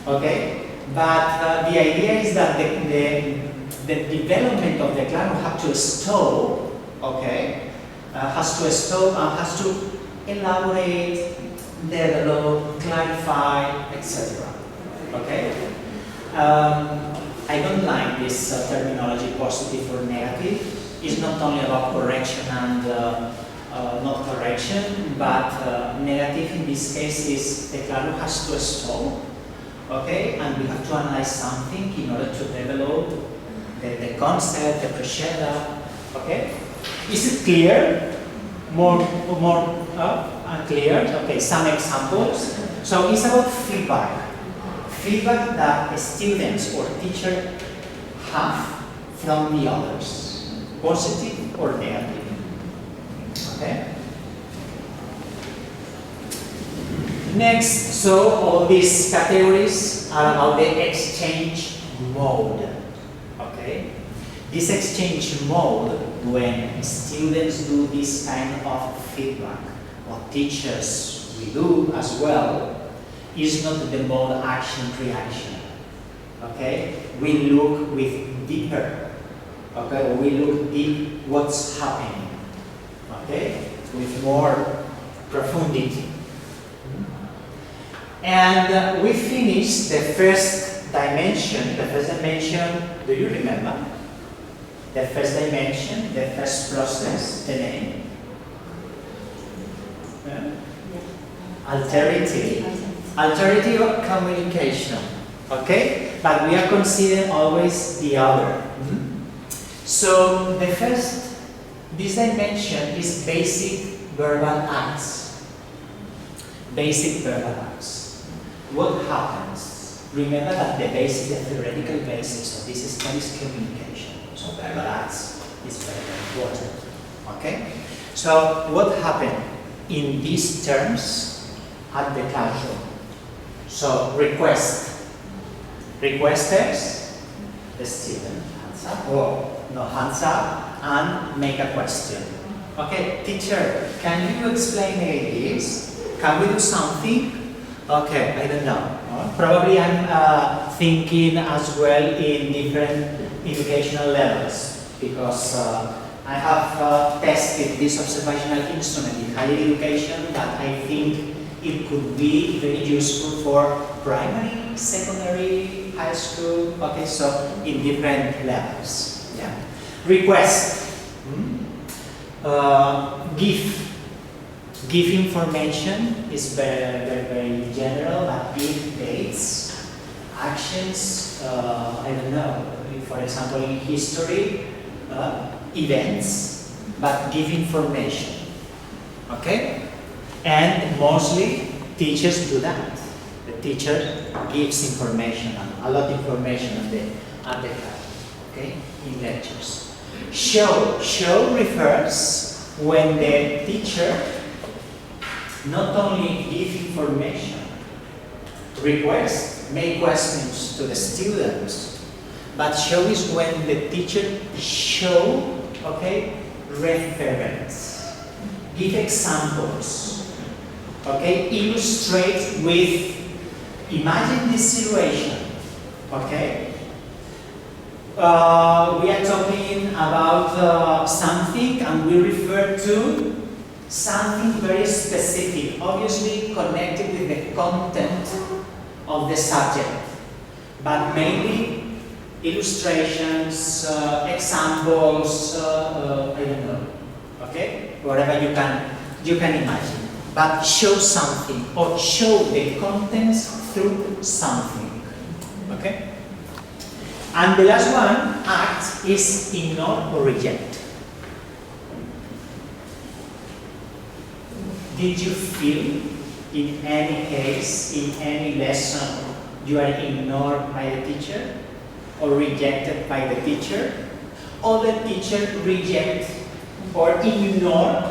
Okay? But the idea is that the development of the class will have to stop, okay? Has to stop and has to elaborate, develop, clarify, etc. Okay? I don't like this terminology, positive or negative. It's not only about correction and not correction, but negative in this case is the class has to stop, okay? And we have to analyze something in order to develop the concept, the procedure, okay? Is it clear? More unclear? Okay, some examples. So it's about feedback. Feedback that students or teacher have from the others, positive or negative. Okay? Next, so all these categories are about the exchange mode. Okay? This exchange mode, when students do this kind of feedback, or teachers we do as well, is not the mode action-reaction. Okay? We look with deeper. Okay? Or we look deep what's happening. Okay? With more profundity. And we finished the first dimension. The first dimension, do you remember? The first dimension, the first process, the name? Yeah? Alternative communication. Okay? But we are considering always the other. So the first, this dimension is basic verbal acts. Basic verbal acts. What happens? Remember that the theoretical basis of this study is communication. So verbal acts is very, very important. Okay? So what happened in these terms at the classroom? So request. Requesters, the student hands up, or no hands up, and make a question. Okay, teacher, can you explain me this? Can we do something? Okay, I don't know. Probably I'm thinking as well in different educational levels, because I have tested this observational instrument in higher education that I think it could be very useful for primary, secondary, high school, okay, so in different levels. Yeah. Request. Give information is very general, but give dates, actions, I don't know, for example in history, events, but give information. Okay? And mostly teachers do that. The teacher gives information, a lot of information at the class, okay, in lectures. Show refers when the teacher not only gives information, make questions to the students, but show is when the teacher show, okay, reference, give examples, okay, illustrate with, imagine this situation, okay. We are talking about something and we refer to something very specific, obviously connected with the content of the subject, but maybe illustrations, examples, I don't know, okay, whatever you can imagine, but show something or show the contents through something, okay. And the last one, act, is ignore or reject. Did you feel in any case, in any lesson, you are ignored by the teacher or rejected by the teacher? Or the teacher reject or ignore,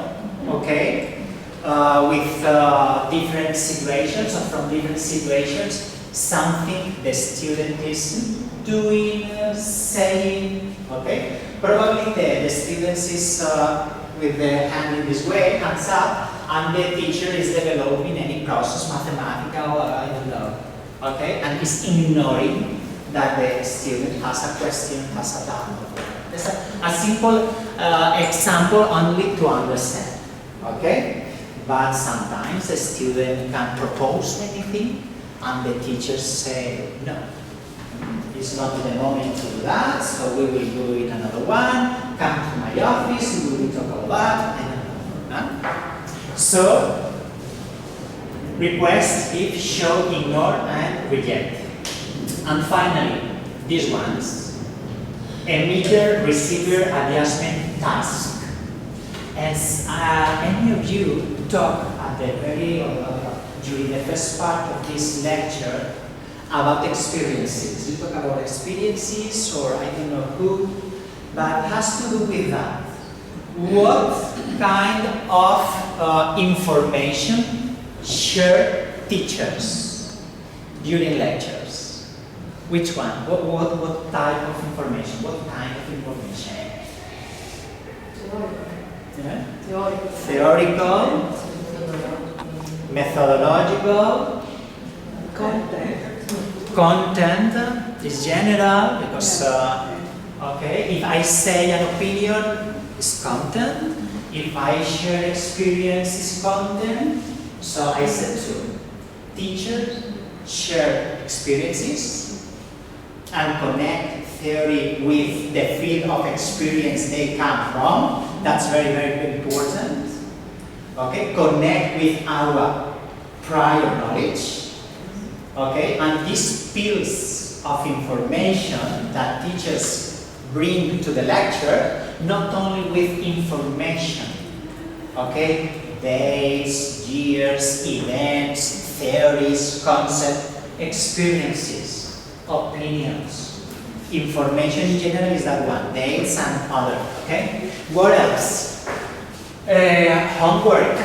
okay, with different situations or from different situations, something the student is doing, saying, okay? Probably the student is with the hand in this way, hands up, and the teacher is developing any process, mathematical, I don't know, okay? And is ignoring that the student has a question, has a doubt. That's a simple example only to understand, okay? But sometimes the student can propose anything, and the teachers say no. It's not the moment to do that, so we will do it another one. Come to my office, we will talk about that, and another one. So, request, give, show, ignore, and reject. And finally, these ones, emitter, receiver, adjustment, task. As any of you talk at the during the first part of this lecture, about experiences. You talk about experiences, or I don't know who, but it has to do with that. What kind of information share teachers during lectures? Which one? What type of information? What kind of information? Theoretical, methodological, Content is general because, okay, if I say an opinion, it's content. If I share experience, it's content. So I said two. Teachers share experiences and connect theory with the field of experience they come from. That's very, very important. Okay, connect with our prior knowledge. Okay, and these pieces of information that teachers bring to the lecture, not only with information, okay, dates, years, events, theories, concepts, experiences, opinions. Information in general is that one, dates and other, okay? What else? Homework.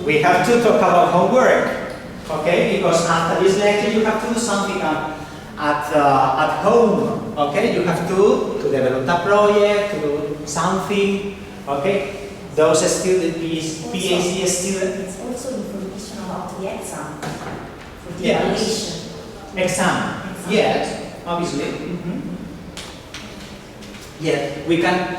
We have to talk about homework, okay? Because after this lecture you have to do something at home, okay? You have to develop a project, to do something, okay? Those students, PhD students. It's also information about the exam, for the Yes. evaluation. Exam. Yes, obviously. Yeah, we can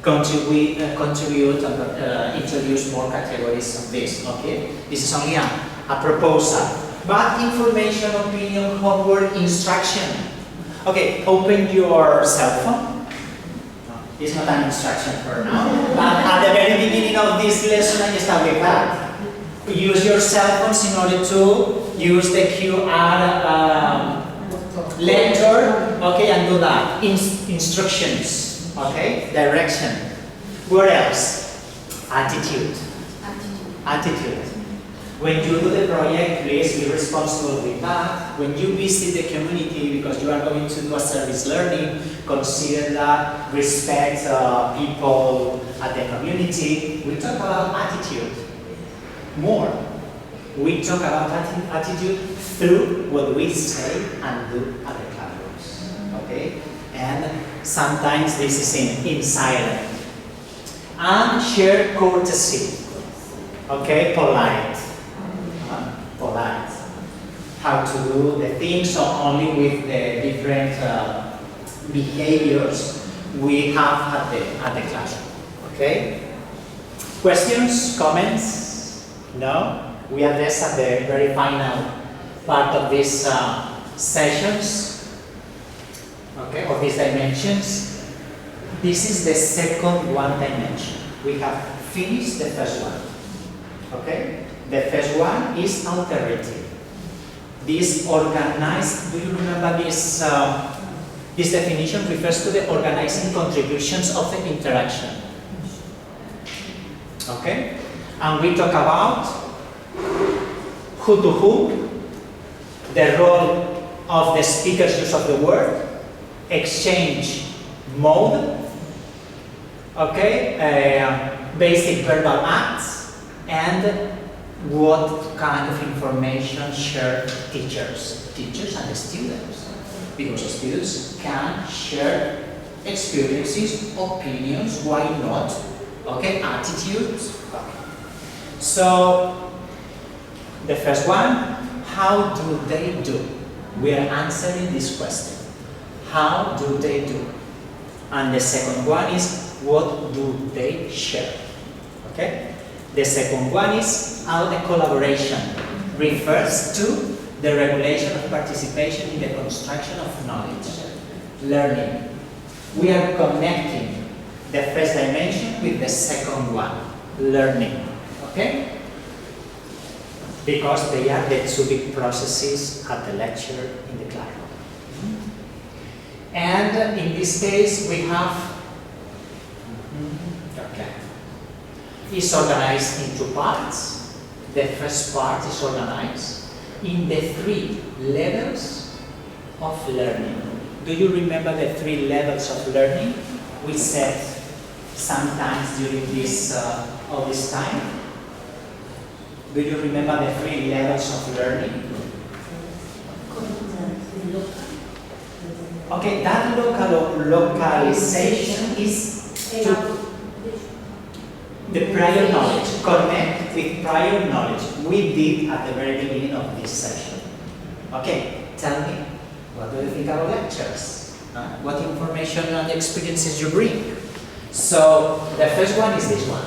contribute and introduce more categories of this. Okay, this is only a proposal. But information, opinion, homework, instruction. Okay, open your cell phone. It's not an instruction for now, but at the very beginning of this lesson, I start with that. Use your cell phones in order to use the QR lecture, okay, and do that. Instructions, okay, direction. What else? Attitude. Attitude. When you do the project, please be responsible with that. When you visit the community, because you are going to do a service learning, consider that, respect people at the community. We talk about attitude more. We talk about attitude through what we say and do at the classrooms, okay? And sometimes this is in silent. And share courtesy, okay? Polite. Polite. How to do the things, so only with the different behaviors we have at the classroom. Okay? Questions, comments? No? We address at the very final part of these sessions, okay, of these dimensions. This is the second one dimension. We have finished the first one. Okay? The first one is alternative. This organized, do you remember this? This definition refers to the organizing contributions of the interaction. Okay? And we talk about who to whom, the role of the speaker's use of the word, exchange mode, okay? Basic verbal acts, and what kind of information share teachers and the students, because students can share experiences, opinions, why not, okay, attitudes. So the first one, how do they do? We are answering this question. How do they do? And the second one is, what do they share? Okay? The second one is how the collaboration refers to the regulation of participation in the construction of knowledge, learning. We are connecting the first dimension with the second one, learning. Okay? Because they are the two big processes at the lecture in the classroom. And in this case, we have, okay, it's organized in two parts. The first part is organized in the 3 levels of learning. Do you remember the 3 levels of learning we said sometimes during this all this time? Do you remember the 3 levels of learning? Okay, that localization is to the prior knowledge, connect connect with prior knowledge. We did at the very beginning of this session. Okay, tell me, what do you think about lectures? What information and experiences you bring? So the first one is this one.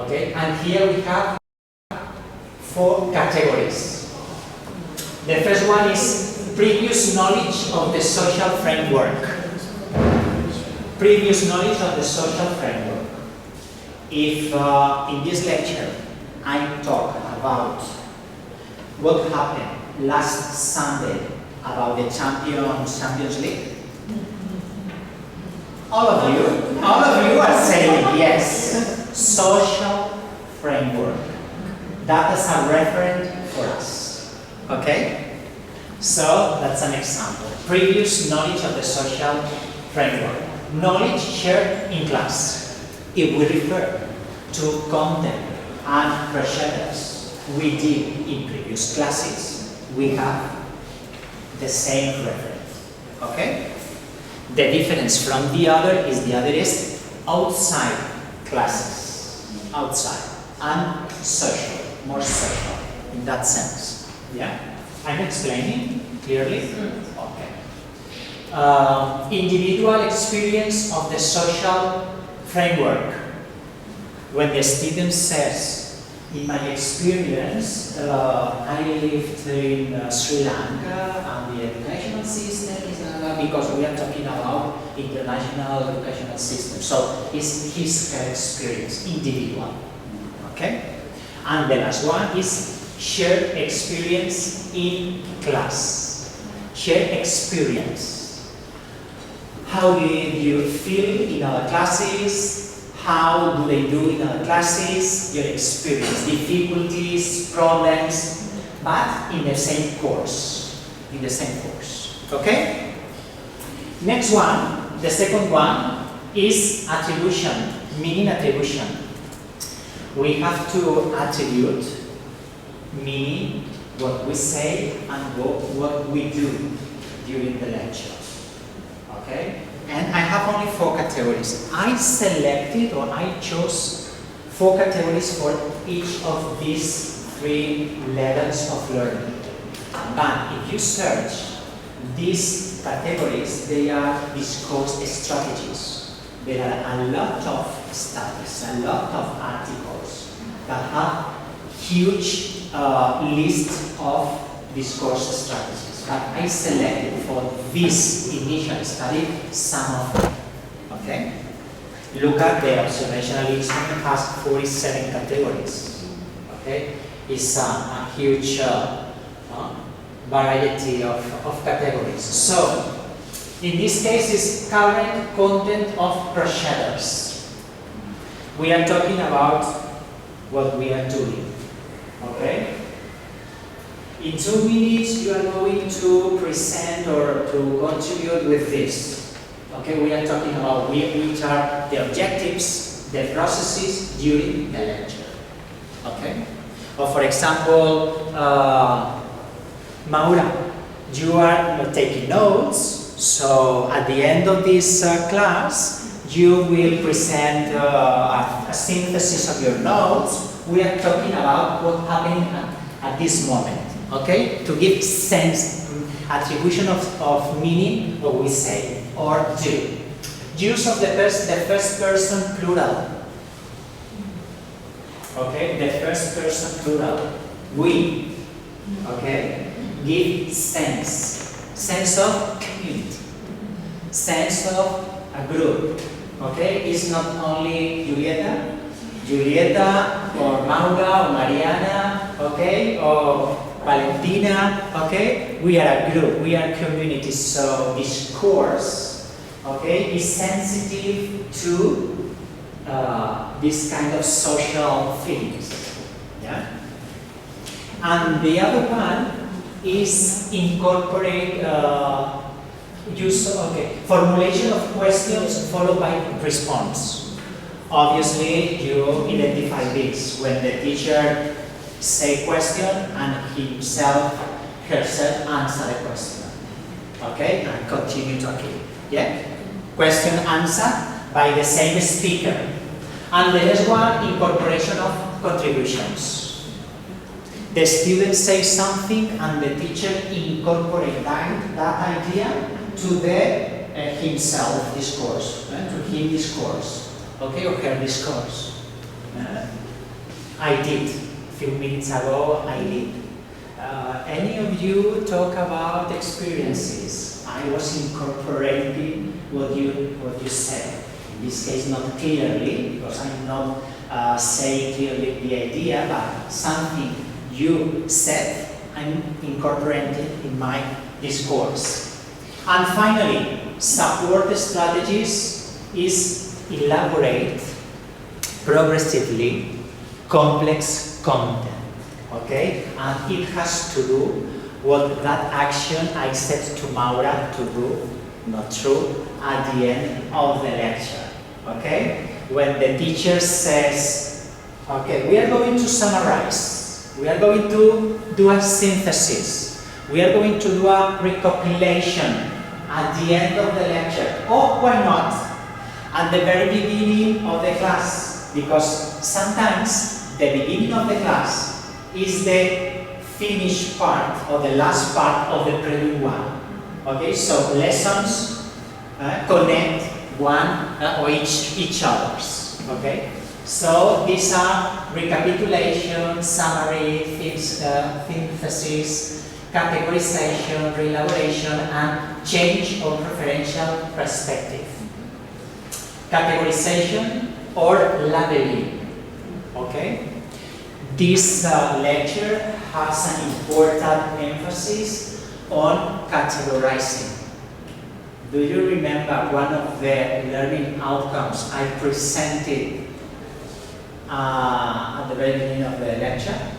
Okay, and here we have 4 categories. The first one is previous knowledge of the social framework. Previous knowledge of the social framework. If in this lecture I talk about what happened last Sunday about the Champions League, all of you are saying yes. Social framework. That is a referent for us. Okay? So that's an example. Previous knowledge of the social framework. Knowledge shared in class. If we refer to content and procedures we did in previous classes, we have the same reference. Okay? The difference from the other is outside classes. Outside and social, more social in that sense. Yeah? I'm explaining clearly? Okay. Individual experience of the social framework. When the student says, in my experience, I lived in Sri Lanka and the educational system is because we are talking about international educational system. So it's her experience, individual. Okay? And the last one is shared experience in class. Shared experience. How did you feel in our classes? How do they do in other classes? Your experience, difficulties, problems, but in the same course. In the same course. Okay? Next one, the second one is attribution, meaning attribution. We have to attribute meaning what we say and what we do during the lecture. Okay? And I have only 4 categories. I selected or I chose 4 categories for each of these 3 levels of learning. But if you search these categories, they are discourse strategies. There are a lot of studies, a lot of articles that have huge list of discourse strategies. But I selected for this initial study some of them. Okay? Look at the observational instrument has 47 categories. Okay? It's a huge variety of categories. So, in this case, it's current content of procedures. We are talking about what we are doing. Okay? In 2 minutes, you are going to present or to contribute with this. Okay, we are talking about which are the objectives, the processes during the lecture. Okay? Or for example, Maura, you are taking notes, so at the end of this class, you will present a synthesis of your notes. We are talking about what happened at this moment. Okay, to give sense, attribution of meaning, what we say, or do. Use of the first person plural. Okay, the first person plural. We. Okay, give sense of community, sense of a group. Okay, it's not only Julieta, or Maura, or Mariana. Okay, or Valentina, okay? We are a group, we are a community, so discourse, okay, is sensitive to this kind of social feelings, yeah? And the other one is incorporate formulation of questions followed by response. Obviously, you identify this when the teacher say question and herself answer the question. Okay, and continue talking. Yeah? Question answered by the same speaker. And the next one, incorporation of contributions. The student says something and the teacher incorporates that idea to the himself discourse, to him discourse, okay, or her discourse. I did, a few minutes ago, I did. Any of you talk about experiences? I was incorporating what you said. In this case, not clearly, because I'm not saying clearly the idea, but something you said, I'm incorporating in my discourse. And finally, support strategies is elaborate progressively complex content, okay? And it has to do what that action I said to Maura to do, not true, at the end of the lecture, okay? When the teacher says, okay, we are going to summarize, we are going to do a synthesis, we are going to do a recopilation at the end of the lecture. Oh, why not? At the very beginning of the class, because sometimes the beginning of the class is the finished part or the last part of the prelude one. Okay, so lessons connect one or each others. Okay, so these are recapitulation, summary, synthesis, categorization, reelaboration, and change of preferential perspective. Categorization or labeling. Okay, this lecture has an important emphasis on categorizing. Do you remember one of the learning outcomes I presented at the very beginning of the lecture?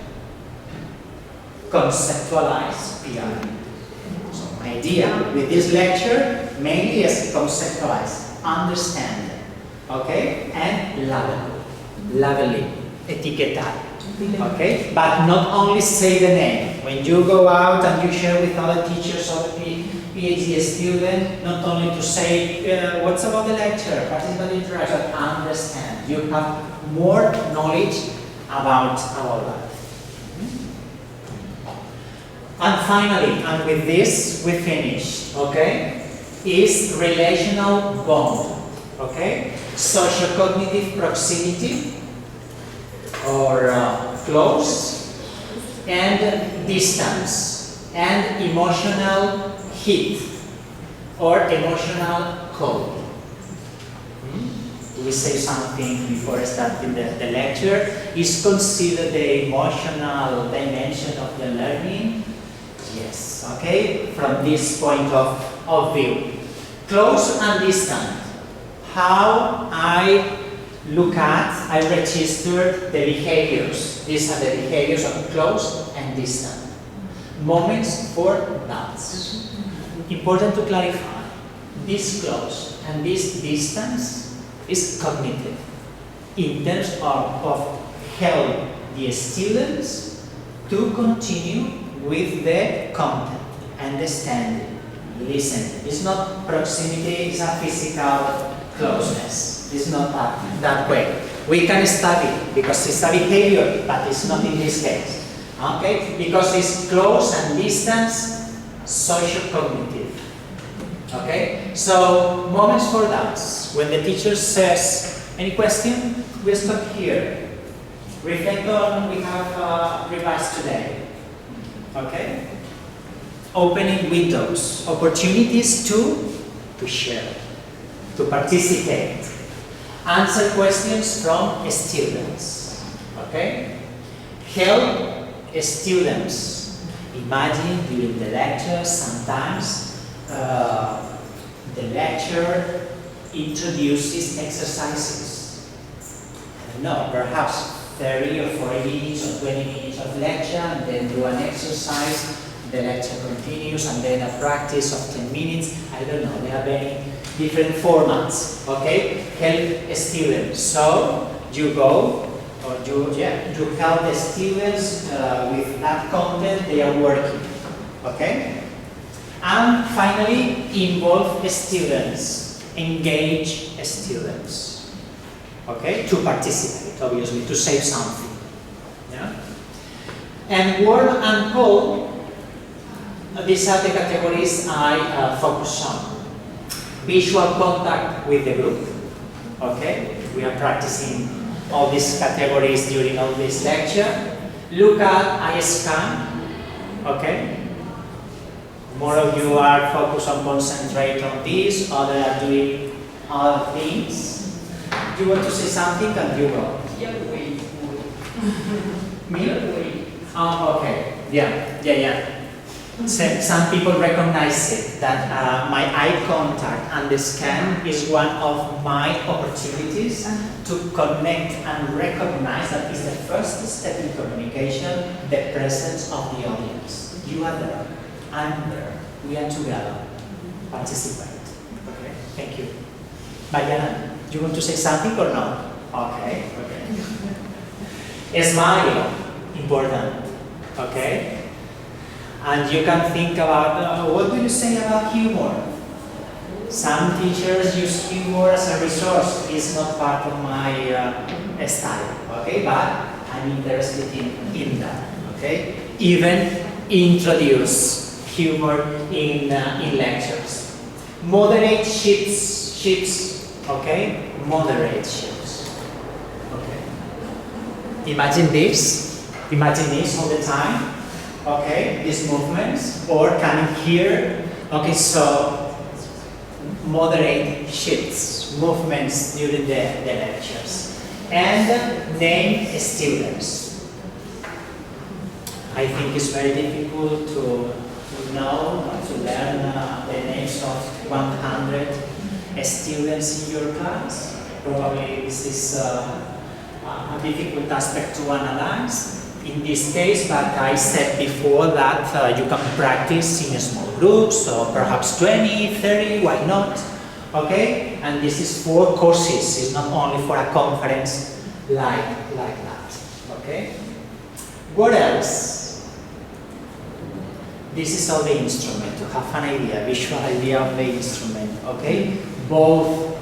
Conceptualize PR. So my idea with this lecture mainly is conceptualize, understand, okay, and labeling, etiquetar, okay, but not only say the name. When you go out and you share with other teachers or PhD students, not only to say what's about the lecture, participatory interaction, understand. You have more knowledge about that. And finally, and with this we finished, okay, is relational bond, okay, socio-cognitive proximity or close, and distance, and emotional heat or emotional cold. We say something before starting the lecture. Is considered the emotional dimension of the learning? Yes, okay, from this point of view. Close and distant. How I look at, I register the behaviors. These are the behaviors of close and distant. Moments for doubts. Important to clarify, this close and this distance is cognitive in terms of help the students to continue with the content, understanding, listening. It's not proximity, it's a physical closeness. It's not that way. We can study because it's a behavior, but it's not in this case. Okay? Because it's close and distance, socio-cognitive. Okay? So, moments for doubts. When the teacher says, any question? We stop here. Reflect on what we have revised today. Okay? Opening windows, opportunities to share, to participate. Answer questions from students. Okay? Help students. Imagine during the lecture, sometimes the lecture introduces exercises. I don't know, perhaps 30 or 40 minutes or 20 minutes of lecture, and then do an exercise. The lecture continues, and then a practice of 10 minutes. I don't know, there are many different formats. Okay, help students. So you go, or you help the students with that content they are working. Okay, and finally involve students, engage students. Okay, to participate, obviously, to say something. And warm and cold, these are the categories I focus on. Visual contact with the group, okay? We are practicing all these categories during all this lecture. Look at eye scan, okay? More of you are focused on concentrate on this, others are doing other things. Do you want to say something? Can you go? Me? Oh, okay. Yeah. So, some people recognize it, that my eye contact and the scan is one of my opportunities to connect and recognize that is the first step in communication, the presence of the audience. You are there, I'm there, we are together. Participate. Okay, thank you. Mariana, do you want to say something or not? Okay. Smile, important. Okay? And you can think about, what do you say about humor? Some teachers use humor as a resource. It's not part of my style, okay? But I'm interested in that, okay? Even introduce humor in lectures. Moderate shifts, okay? Moderate shifts, okay? Imagine this all the time. Okay, these movements, or coming here. Okay, so moderate shifts, movements during the lectures. And name students. I think it's very difficult to know, to learn the names of 100 students in your class. Probably this is a difficult aspect to analyze. In this case, but I said before that you can practice in small groups, so perhaps 20, 30, why not? Okay? And this is for courses, it's not only for a conference like that. Okay? What else? This is all the instrument, to have an idea, visual idea of the instrument. Okay? Both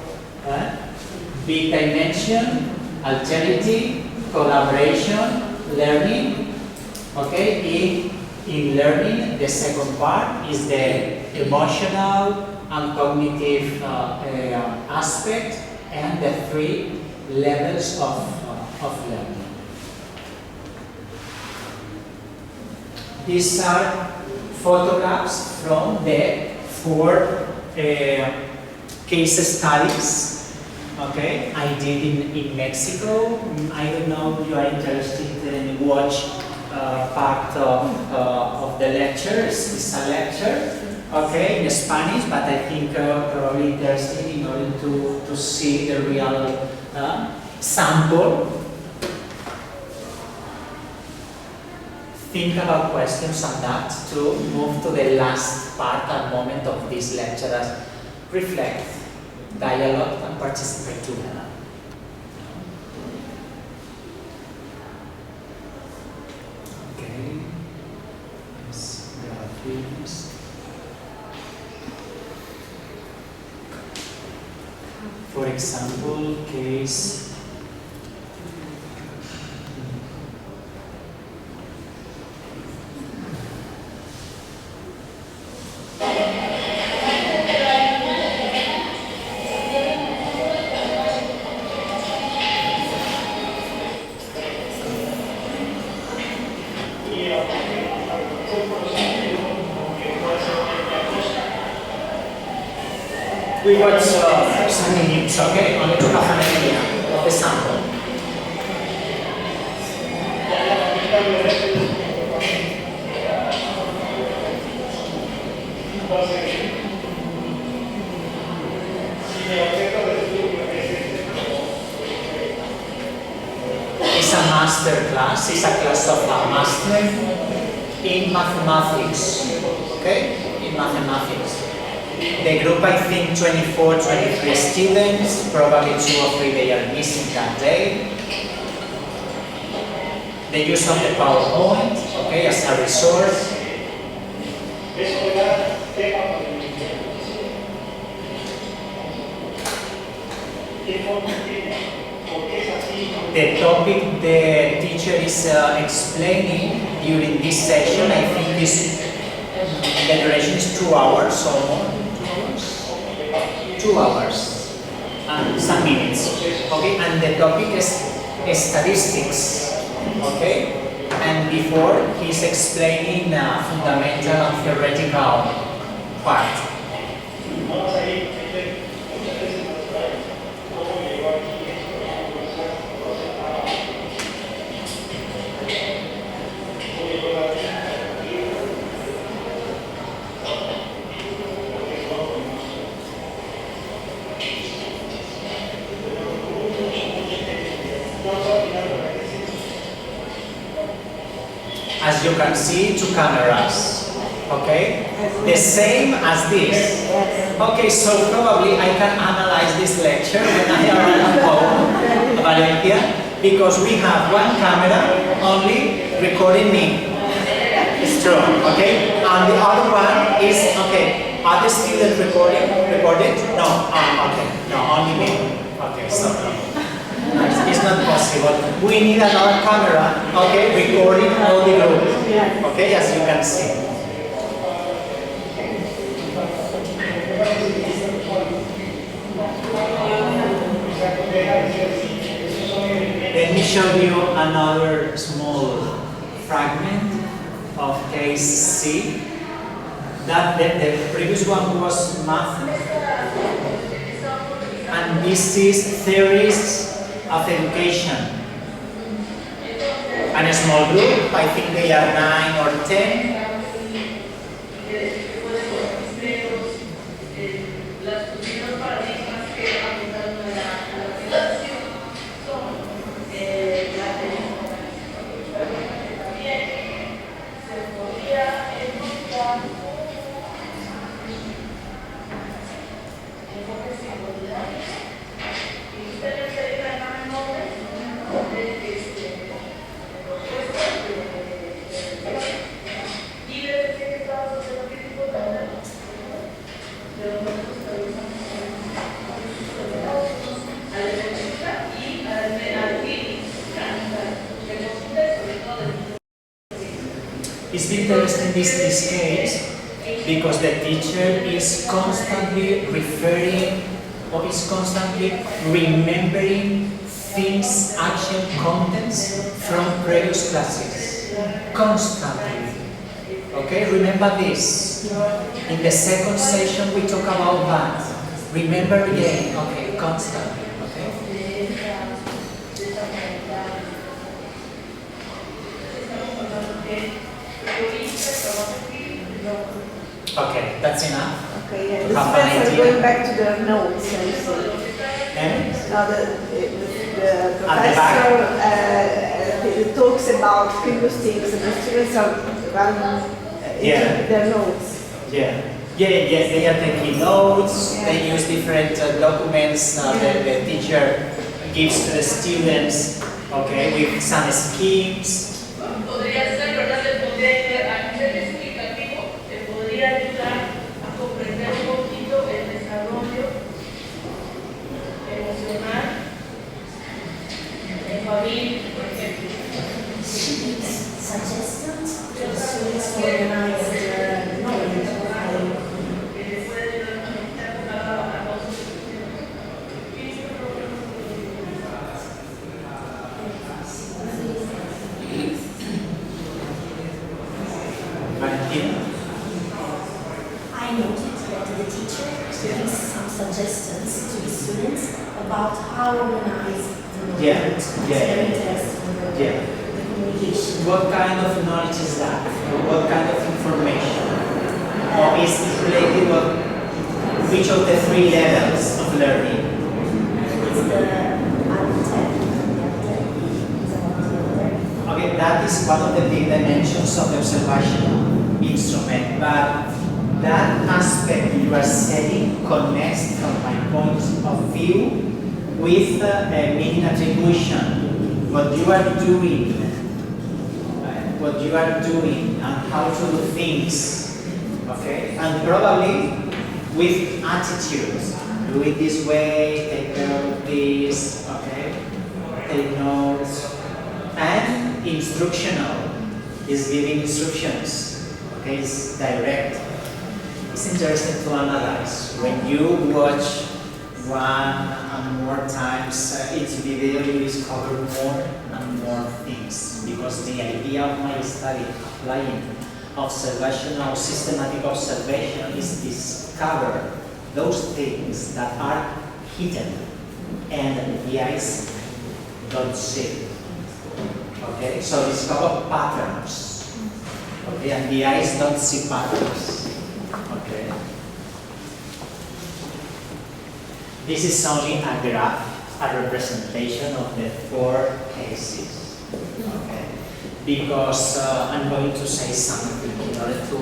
big dimension, alterity, collaboration, learning, okay? In learning, the second part is the emotional and cognitive aspect, and the 3 levels of learning. These are photographs from the 4 case studies. Okay, I did in Mexico. I don't know if you are interested in watch part of the lectures. It's a lecture, okay, in Spanish, but I think probably interested in order to see the real sample. Think about questions on that to move to the last part and moment of this lecture as reflect, dialogue, and participate together. Okay. Yes, there are films. For example, case. We got some minutes, okay, only to have an idea of the sample. It's a master class, it's a class of a master in mathematics, okay, in mathematics. The group, I think, 24, 23 students, probably 2 or 3 they are missing that day. The use of the PowerPoint, okay, as a resource. The topic the teacher is explaining during this session. I think the duration is 2 hours or more. 2 hours and some minutes. Okay, and the topic is statistics. Okay, and before he's explaining fundamental and theoretical part. As you can see, 2 cameras, okay? The same as this. Okay, so probably I can analyze this lecture when I arrive at home, Valencia, because we have 1 camera only recording me. It's true, okay? And the other one is, okay, are the students recorded? No, okay, no, only me. Okay, so it's not possible. We need another camera, okay, recording all the group, okay, as you can see. Let me show you another small fragment of case C. That the previous one was math, and this is theories of education. And a small group, I think they are 9 or 10. It's interesting this case because the teacher is constantly referring or is constantly remembering things, action, contents from previous classes. Constantly. Okay, remember this. In the second session we talk about that. Remember again. Okay, constantly. Okay. Okay, that's enough. Okay, yeah. The students are going back to their notes. And The professor talks about previous things, and the students are running their notes. Yeah, they are taking notes. Yeah. They use different documents the teacher gives to the students. Okay, with some schemes. Suggestions to the students to organize their knowledge. I noted that the teacher gives some suggestions to the students about how to organize the knowledge. It's very interesting. What kind of knowledge is that? What kind of information? Or is it related to which of the 3 levels of learning? It's the Okay, that is one of the big dimensions of the observational instrument, but that aspect you are setting connects, from my point of view, with meaning attribution. What you are doing and how to do things, okay? And probably with attitudes. Do it this way, take care of this, okay? Take notes. And instructional, is giving instructions. Okay, it's direct. It's interesting to analyze. When you watch one and more times each video, you discover more and more things, because the idea of my study applying observational systematic observation is discover those things that are hidden and the eyes don't see. Okay, so discover patterns. Okay, and the eyes don't see patterns. Okay. This is only a graph, a representation of the 4 cases. Okay. Because I'm going to say something in order to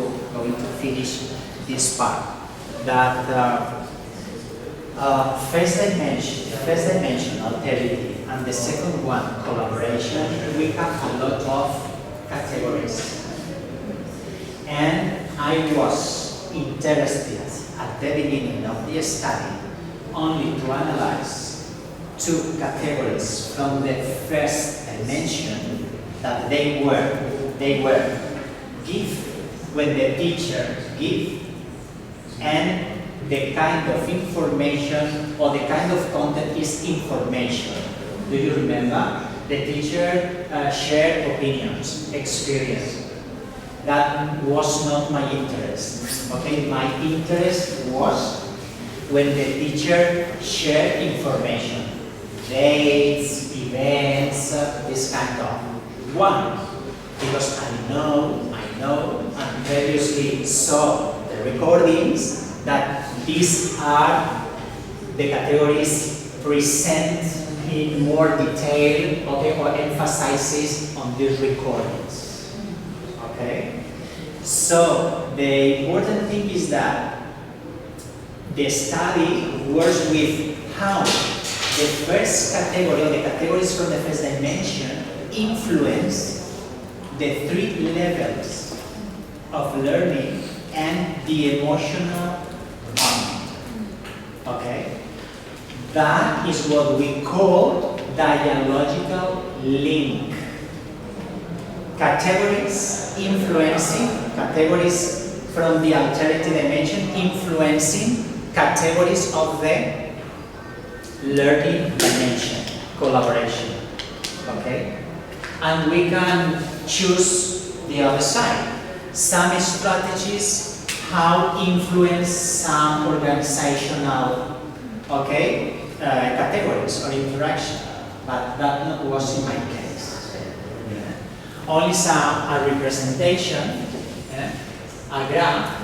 finish this part. That first dimension, alterity, and the second one, collaboration, we have a lot of categories. And I was interested at the beginning of the study only to analyze 2 categories from the first dimension, that they were give, when the teacher give, and the kind of information or the kind of content is information. Do you remember? The teacher shared opinions, experience. That was not my interest. Okay, my interest was when the teacher shared information, dates, events, this kind of one. Because I know, and previously saw the recordings that these are the categories present in more detail, okay, or emphasizes on these recordings. Okay? So the important thing is that the study works with how the first category, or the categories from the first dimension, influence the 3 levels of learning and the emotional bond. Okay? That is what we call dialogical link. Categories influencing, categories from the alterity dimension influencing categories of the learning dimension, collaboration. Okay? And we can choose the other side. Some strategies, how influence some organizational, okay, categories or interaction, but that was in my case. Only a representation, a graph,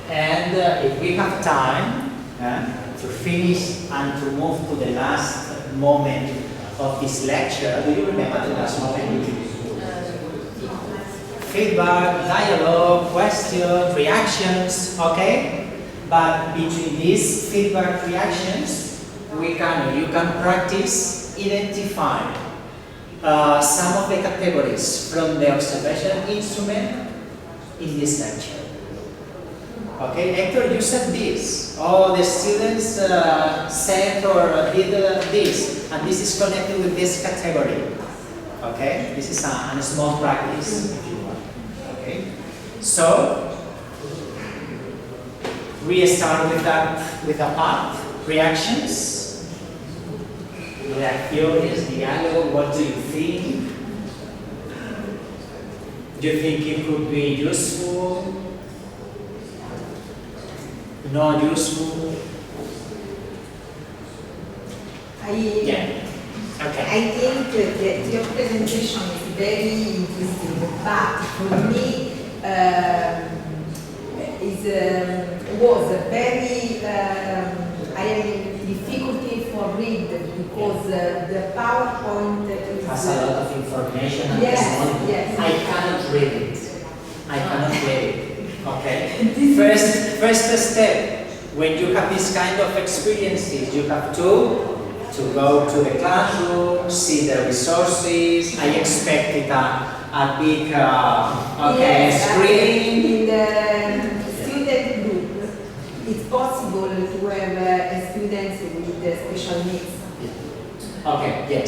and if we have time to finish and to move to the last moment of this lecture. Do you remember the last moment? Feedback, dialogue, question, reactions, okay? But between these feedback reactions, you can practice identify some of the categories from the observation instrument in this lecture. Okay, Hector, you said this. Oh, the students said or did this, and this is connected with this category. Okay, this is a small practice, if you want. Okay, so we start with a part, reactions, reacciones, dialogue. What do you think? Do you think it could be useful? Not useful? Yeah. Okay. I think that your presentation is very interesting, but for me was very I am in difficulty for read because the PowerPoint has a lot of information and yes, yes. I cannot read it. I cannot read it. Okay. First step, when you have this kind of experiences, you have to go to the classroom, see the resources. I expected a big screen. In the student group, it's possible to have students with special needs. Okay, yes.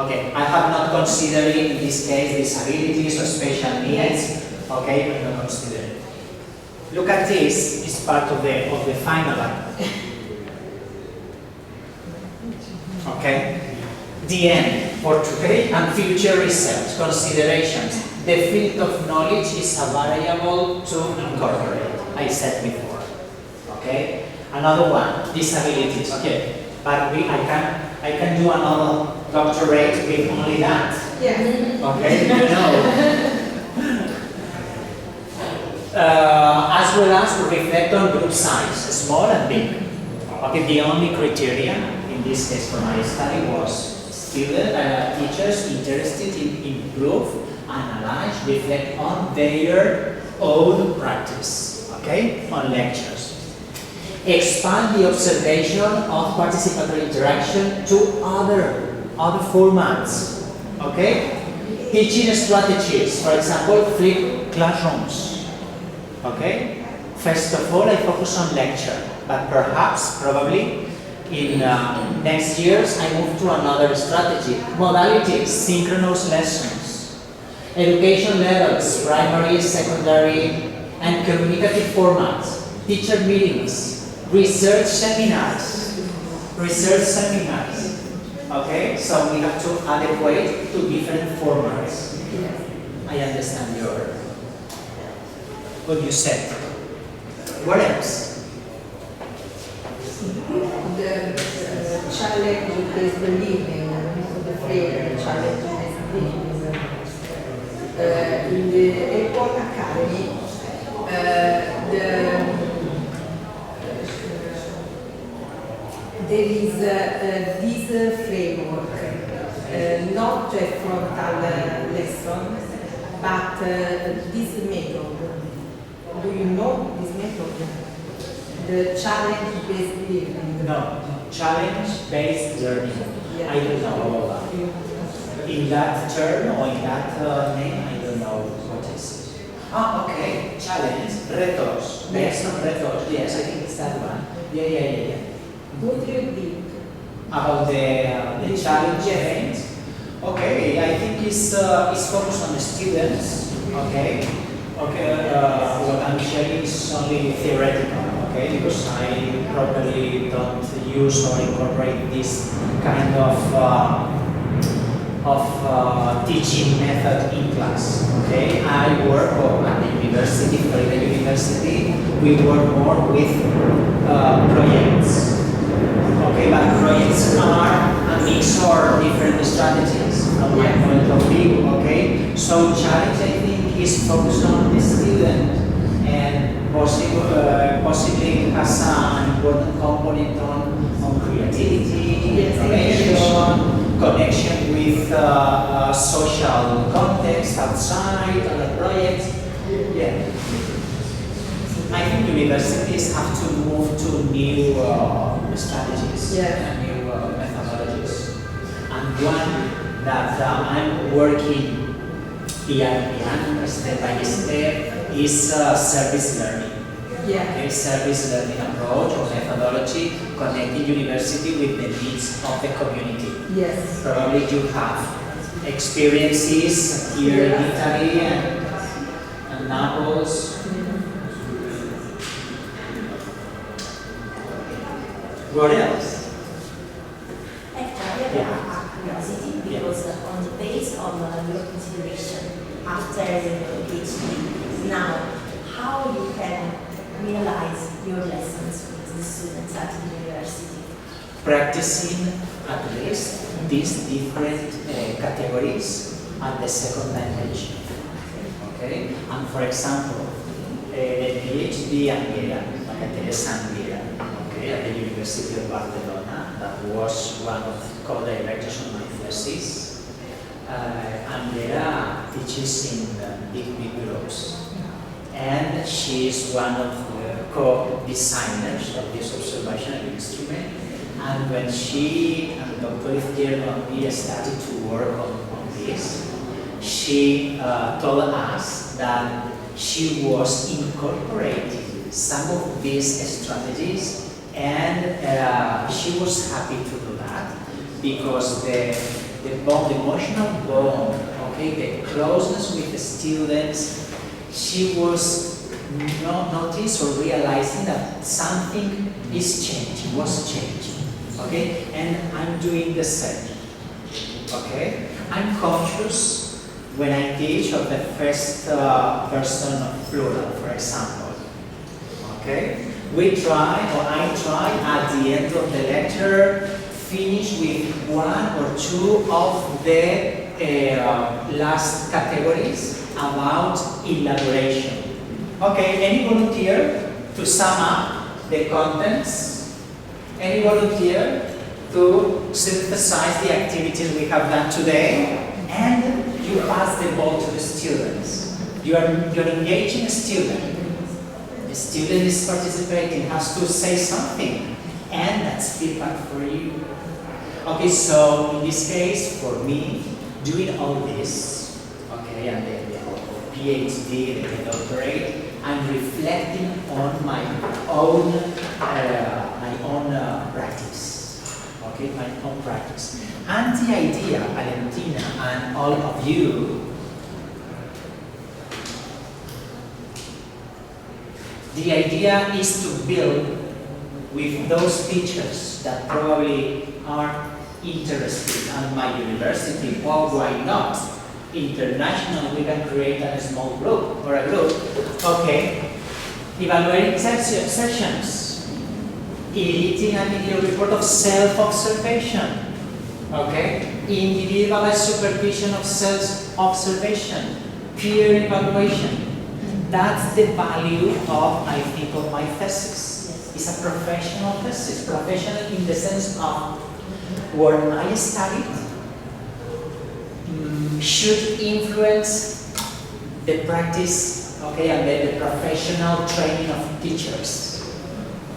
Okay, I have not considered in this case disabilities or special needs. Okay, I'm not considering. Look at this. It's part of the final line. Okay. The end for today and future research considerations. The field of knowledge is a variable to incorporate. I said before. Okay. Another one. Disabilities. Okay. But I can do another doctorate with only that. Yes. Okay, you know. As well as to reflect on group size, small and big. Okay, the only criteria in this case for my study was teachers interested in improve, analyze, reflect on their own practice. Okay, on lectures. Expand the observation of participatory interaction to other formats. Okay? Teaching strategies, for example, flipped classrooms. Okay? First of all, I focus on lecture, but perhaps, probably, in next years, I move to another strategy. Modalities, synchronous lessons. Education levels, primary, secondary, and communicative formats. Teacher meetings. Research seminars. Okay, so we have to adequate to different formats. I understand what you said. What else? The challenge-based learning, the frame challenge-based learning. In the Airport Academy, there is this framework, not a frontal lesson, but this method. Do you know this method? The challenge-based learning. No, challenge-based learning. Yeah. I don't know about that. In that term or in that name, I don't know what is it. Ah, okay. Challenge, retos. Based on retos. Yes, I think it's that one. Yeah. What do you think? About the challenge event? Okay, I think it's focused on the students. Okay. What I'm sharing is only theoretical. Okay, because I probably don't use or incorporate this kind of teaching method in class. Okay, I work at the university, Florida University. We work more with projects. Okay, but projects are a mix of different strategies from my point of view. Okay, so challenge I think is focused on the student and possibly has an important component on creativity, innovation, connection with social context outside other projects. Yeah. I think universities have to move to new strategies and new methodologies. And one that I'm working piano step by step is service learning. Okay, service learning approach or methodology connecting university with the needs of the community. Yes. Probably you have experiences here in Italy and Naples. What else? Actually, I have a curiosity because on the base of your consideration after your PhD, now how you can realize your lessons with the students at the university? Practicing at least these different categories at the second dimension. Okay? And for example, the PhD Anguera, Maria Teresa Anguera, at the University of Barcelona, that was one of the co-directors of my thesis. Anguera teaches in big groups. And she is one of the co-designers of this observational instrument. And when she and Dr. Izquierdo and me started to work on this, she told us that she was incorporating some of these strategies, and she was happy to do that because the bond, the emotional bond, okay, the closeness with the students. She was not noticed or realizing that something is changing, was changing, okay, and I'm doing the same, okay. I'm conscious when I teach of the first person plural, for example, okay. We try, or I try at the end of the lecture, finish with one or two of the last categories about elaboration. Okay, any volunteer to sum up the contents? Any volunteer to synthesize the activities we have done today? And you pass the ball to the students. You're engaging a student. The student is participating, has to say something, and that's feedback for you. Okay, so in this case, for me, doing all this, okay, and the PhD, the doctorate, I'm reflecting on my own practice, okay, my own practice. And the idea, Valentina, and all of you, the idea is to build with those teachers that probably are interested in my university, or why not? International, we can create a small group or a group. Okay, evaluating sessions, editing a video report of self-observation. Okay, individualized supervision of self-observation, peer evaluation. That's the value of, I think, of my thesis. It's a professional thesis, professional in the sense of what I studied should influence the practice, okay, and the professional training of teachers,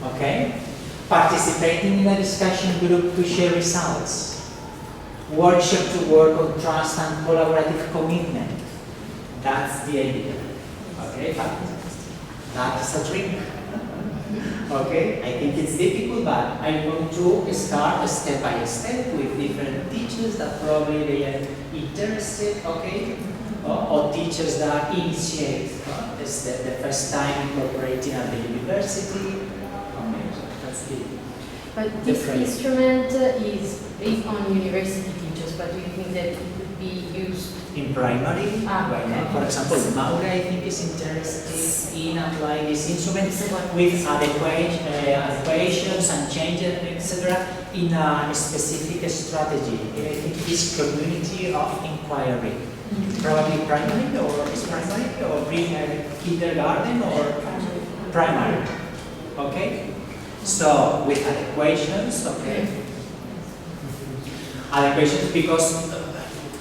okay? Participating in a discussion group to share results, workshop to work on trust and collaborative commitment. That's the idea. Okay, that is a dream. Okay, I think it's difficult, but I'm going to start step by step with different teachers that probably they are interested, okay, or teachers that initiate. It's the first time incorporating at the university. Okay, that's it. But this instrument is based on university teachers, but do you think that it could be used in primary? Okay. For example, Maura, I think, is interested in applying this instrument with adequations and changes, etc., in a specific strategy. I think this community of inquiry. Probably primary, or is primary, or kindergarten, or primary. Okay? So, with adequations, okay? Adequations because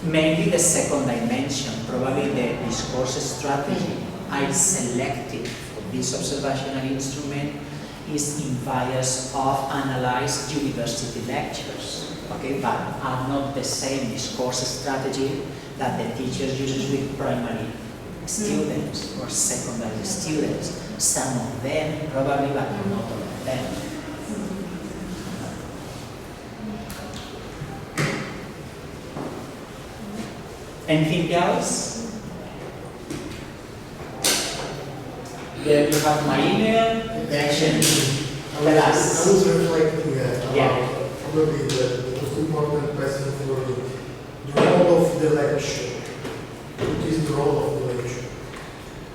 mainly the second dimension, probably the discourse strategy I selected for this observational instrument is in bias of analyzed university lectures, okay, but are not the same discourse strategy that the teachers use with primary students or secondary students. Some of them probably, but not all of them. Anything else? There you have my email. Tell us. I was reflecting Yeah. about probably the most important question for me. The role of the lecture. What is the role of the lecture?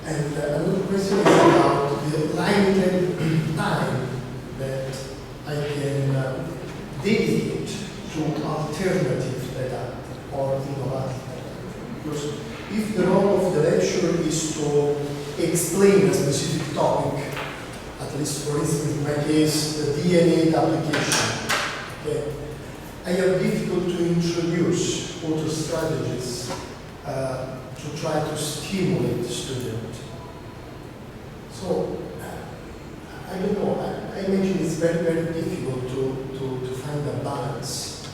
And another question is about the limited time that I can dedicate to alternative data or innovative. Because if the role of the lecturer is to explain a specific topic, at least for instance in my case, the DNA application, okay, I have difficult to introduce auto strategies to try to stimulate the student. So, I don't know, I imagine it's very, very difficult to find a balance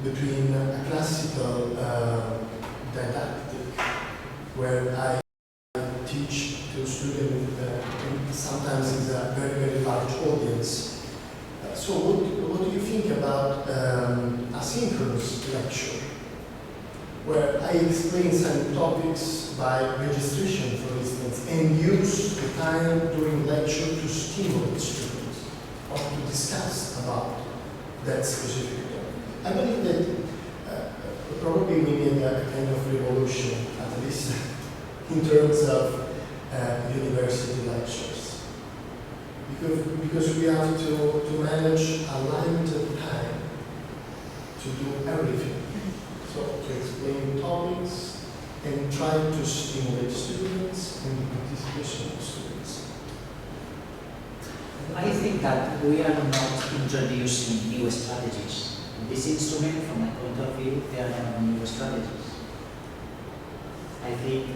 between a classical didactic, where I teach to students, sometimes it's a very, very large audience. So what do you think about asynchronous lecture? where I explain some topics by registration, for instance, and use the time during lecture to stimulate students or to discuss about that specific topic. I believe that probably we need a kind of revolution, at least in terms of university lectures. Because we have to manage a limited time to do everything. So to explain topics and try to stimulate students and the participation of students. I think that we are not introducing new strategies. This instrument, from my point of view, they are not new strategies. I think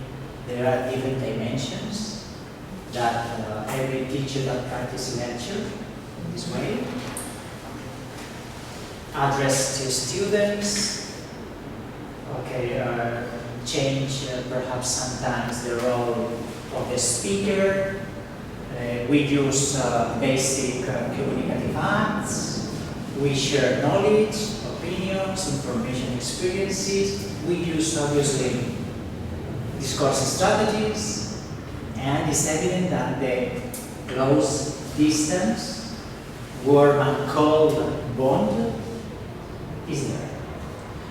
there are different dimensions that every teacher that practices lecture in this way address to students, change perhaps sometimes the role of the speaker. We use basic communicative acts. We share knowledge, opinions, information, experiences. We use obviously discourse strategies, and it's evident that the close distance, warm and cold bond is there.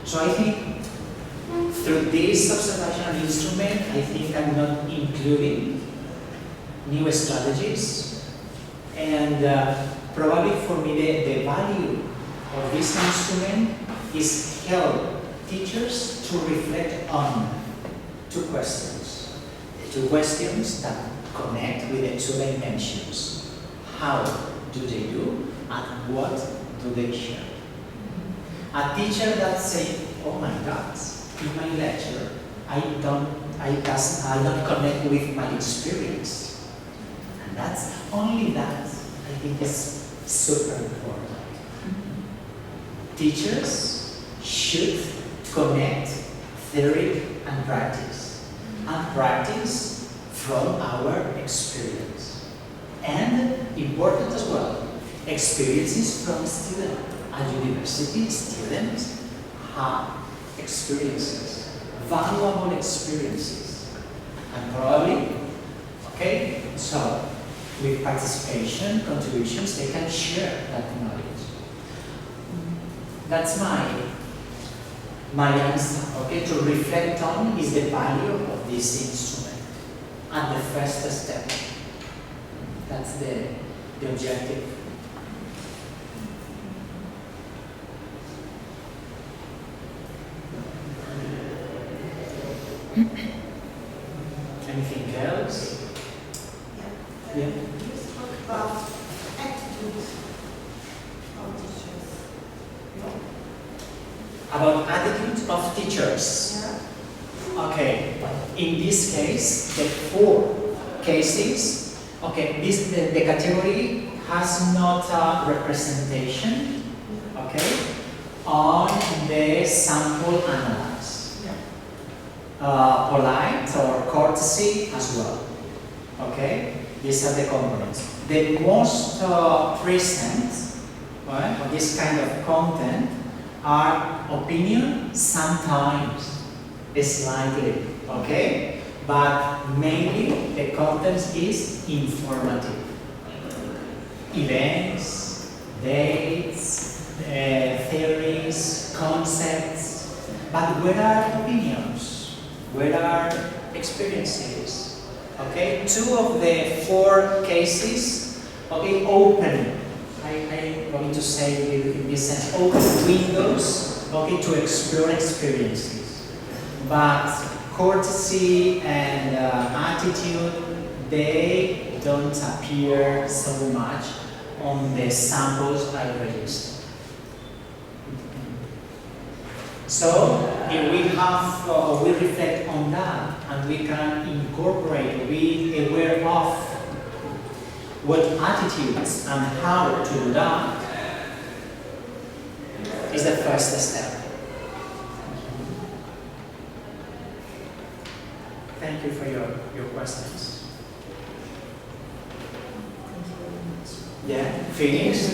So I think through this observational instrument, I think I'm not including new strategies, and probably for me the value of this instrument is help teachers to reflect on two questions that connect with the two dimensions. How do they do, and what do they share? A teacher that say, oh my God, in my lecture, I don't connect with my experience. And that's only that I think is super important. Teachers should connect theory and practice from our experience. And important as well, experiences from students. At university, students have experiences, valuable experiences. And probably, so with participation, contributions, they can share that knowledge. That's my answer, to reflect on is the value of this instrument at the first step. That's the objective. Anything else? Yeah. You spoke about attitude of teachers. About attitude of teachers. Yeah. Okay. In this case, the 4 cases. Okay. The category has not a representation. Okay. On the sample analysis. Polite or courtesy as well. Okay, these are the components. The most present of this kind of content are opinion, sometimes slightly, okay, but mainly the content is informative. Events, dates, theories, concepts, but where are opinions? Where are experiences? Okay, 2 of the 4 cases, open. I'm going to say in this sense, open windows, to explore experiences. But courtesy and attitude, they don't appear so much on the samples I registered. So if we have, we reflect on that, and we can incorporate, be aware of what attitudes and how to do that, is the first step. Thank you for your questions. Thank you very much. Yeah, finished?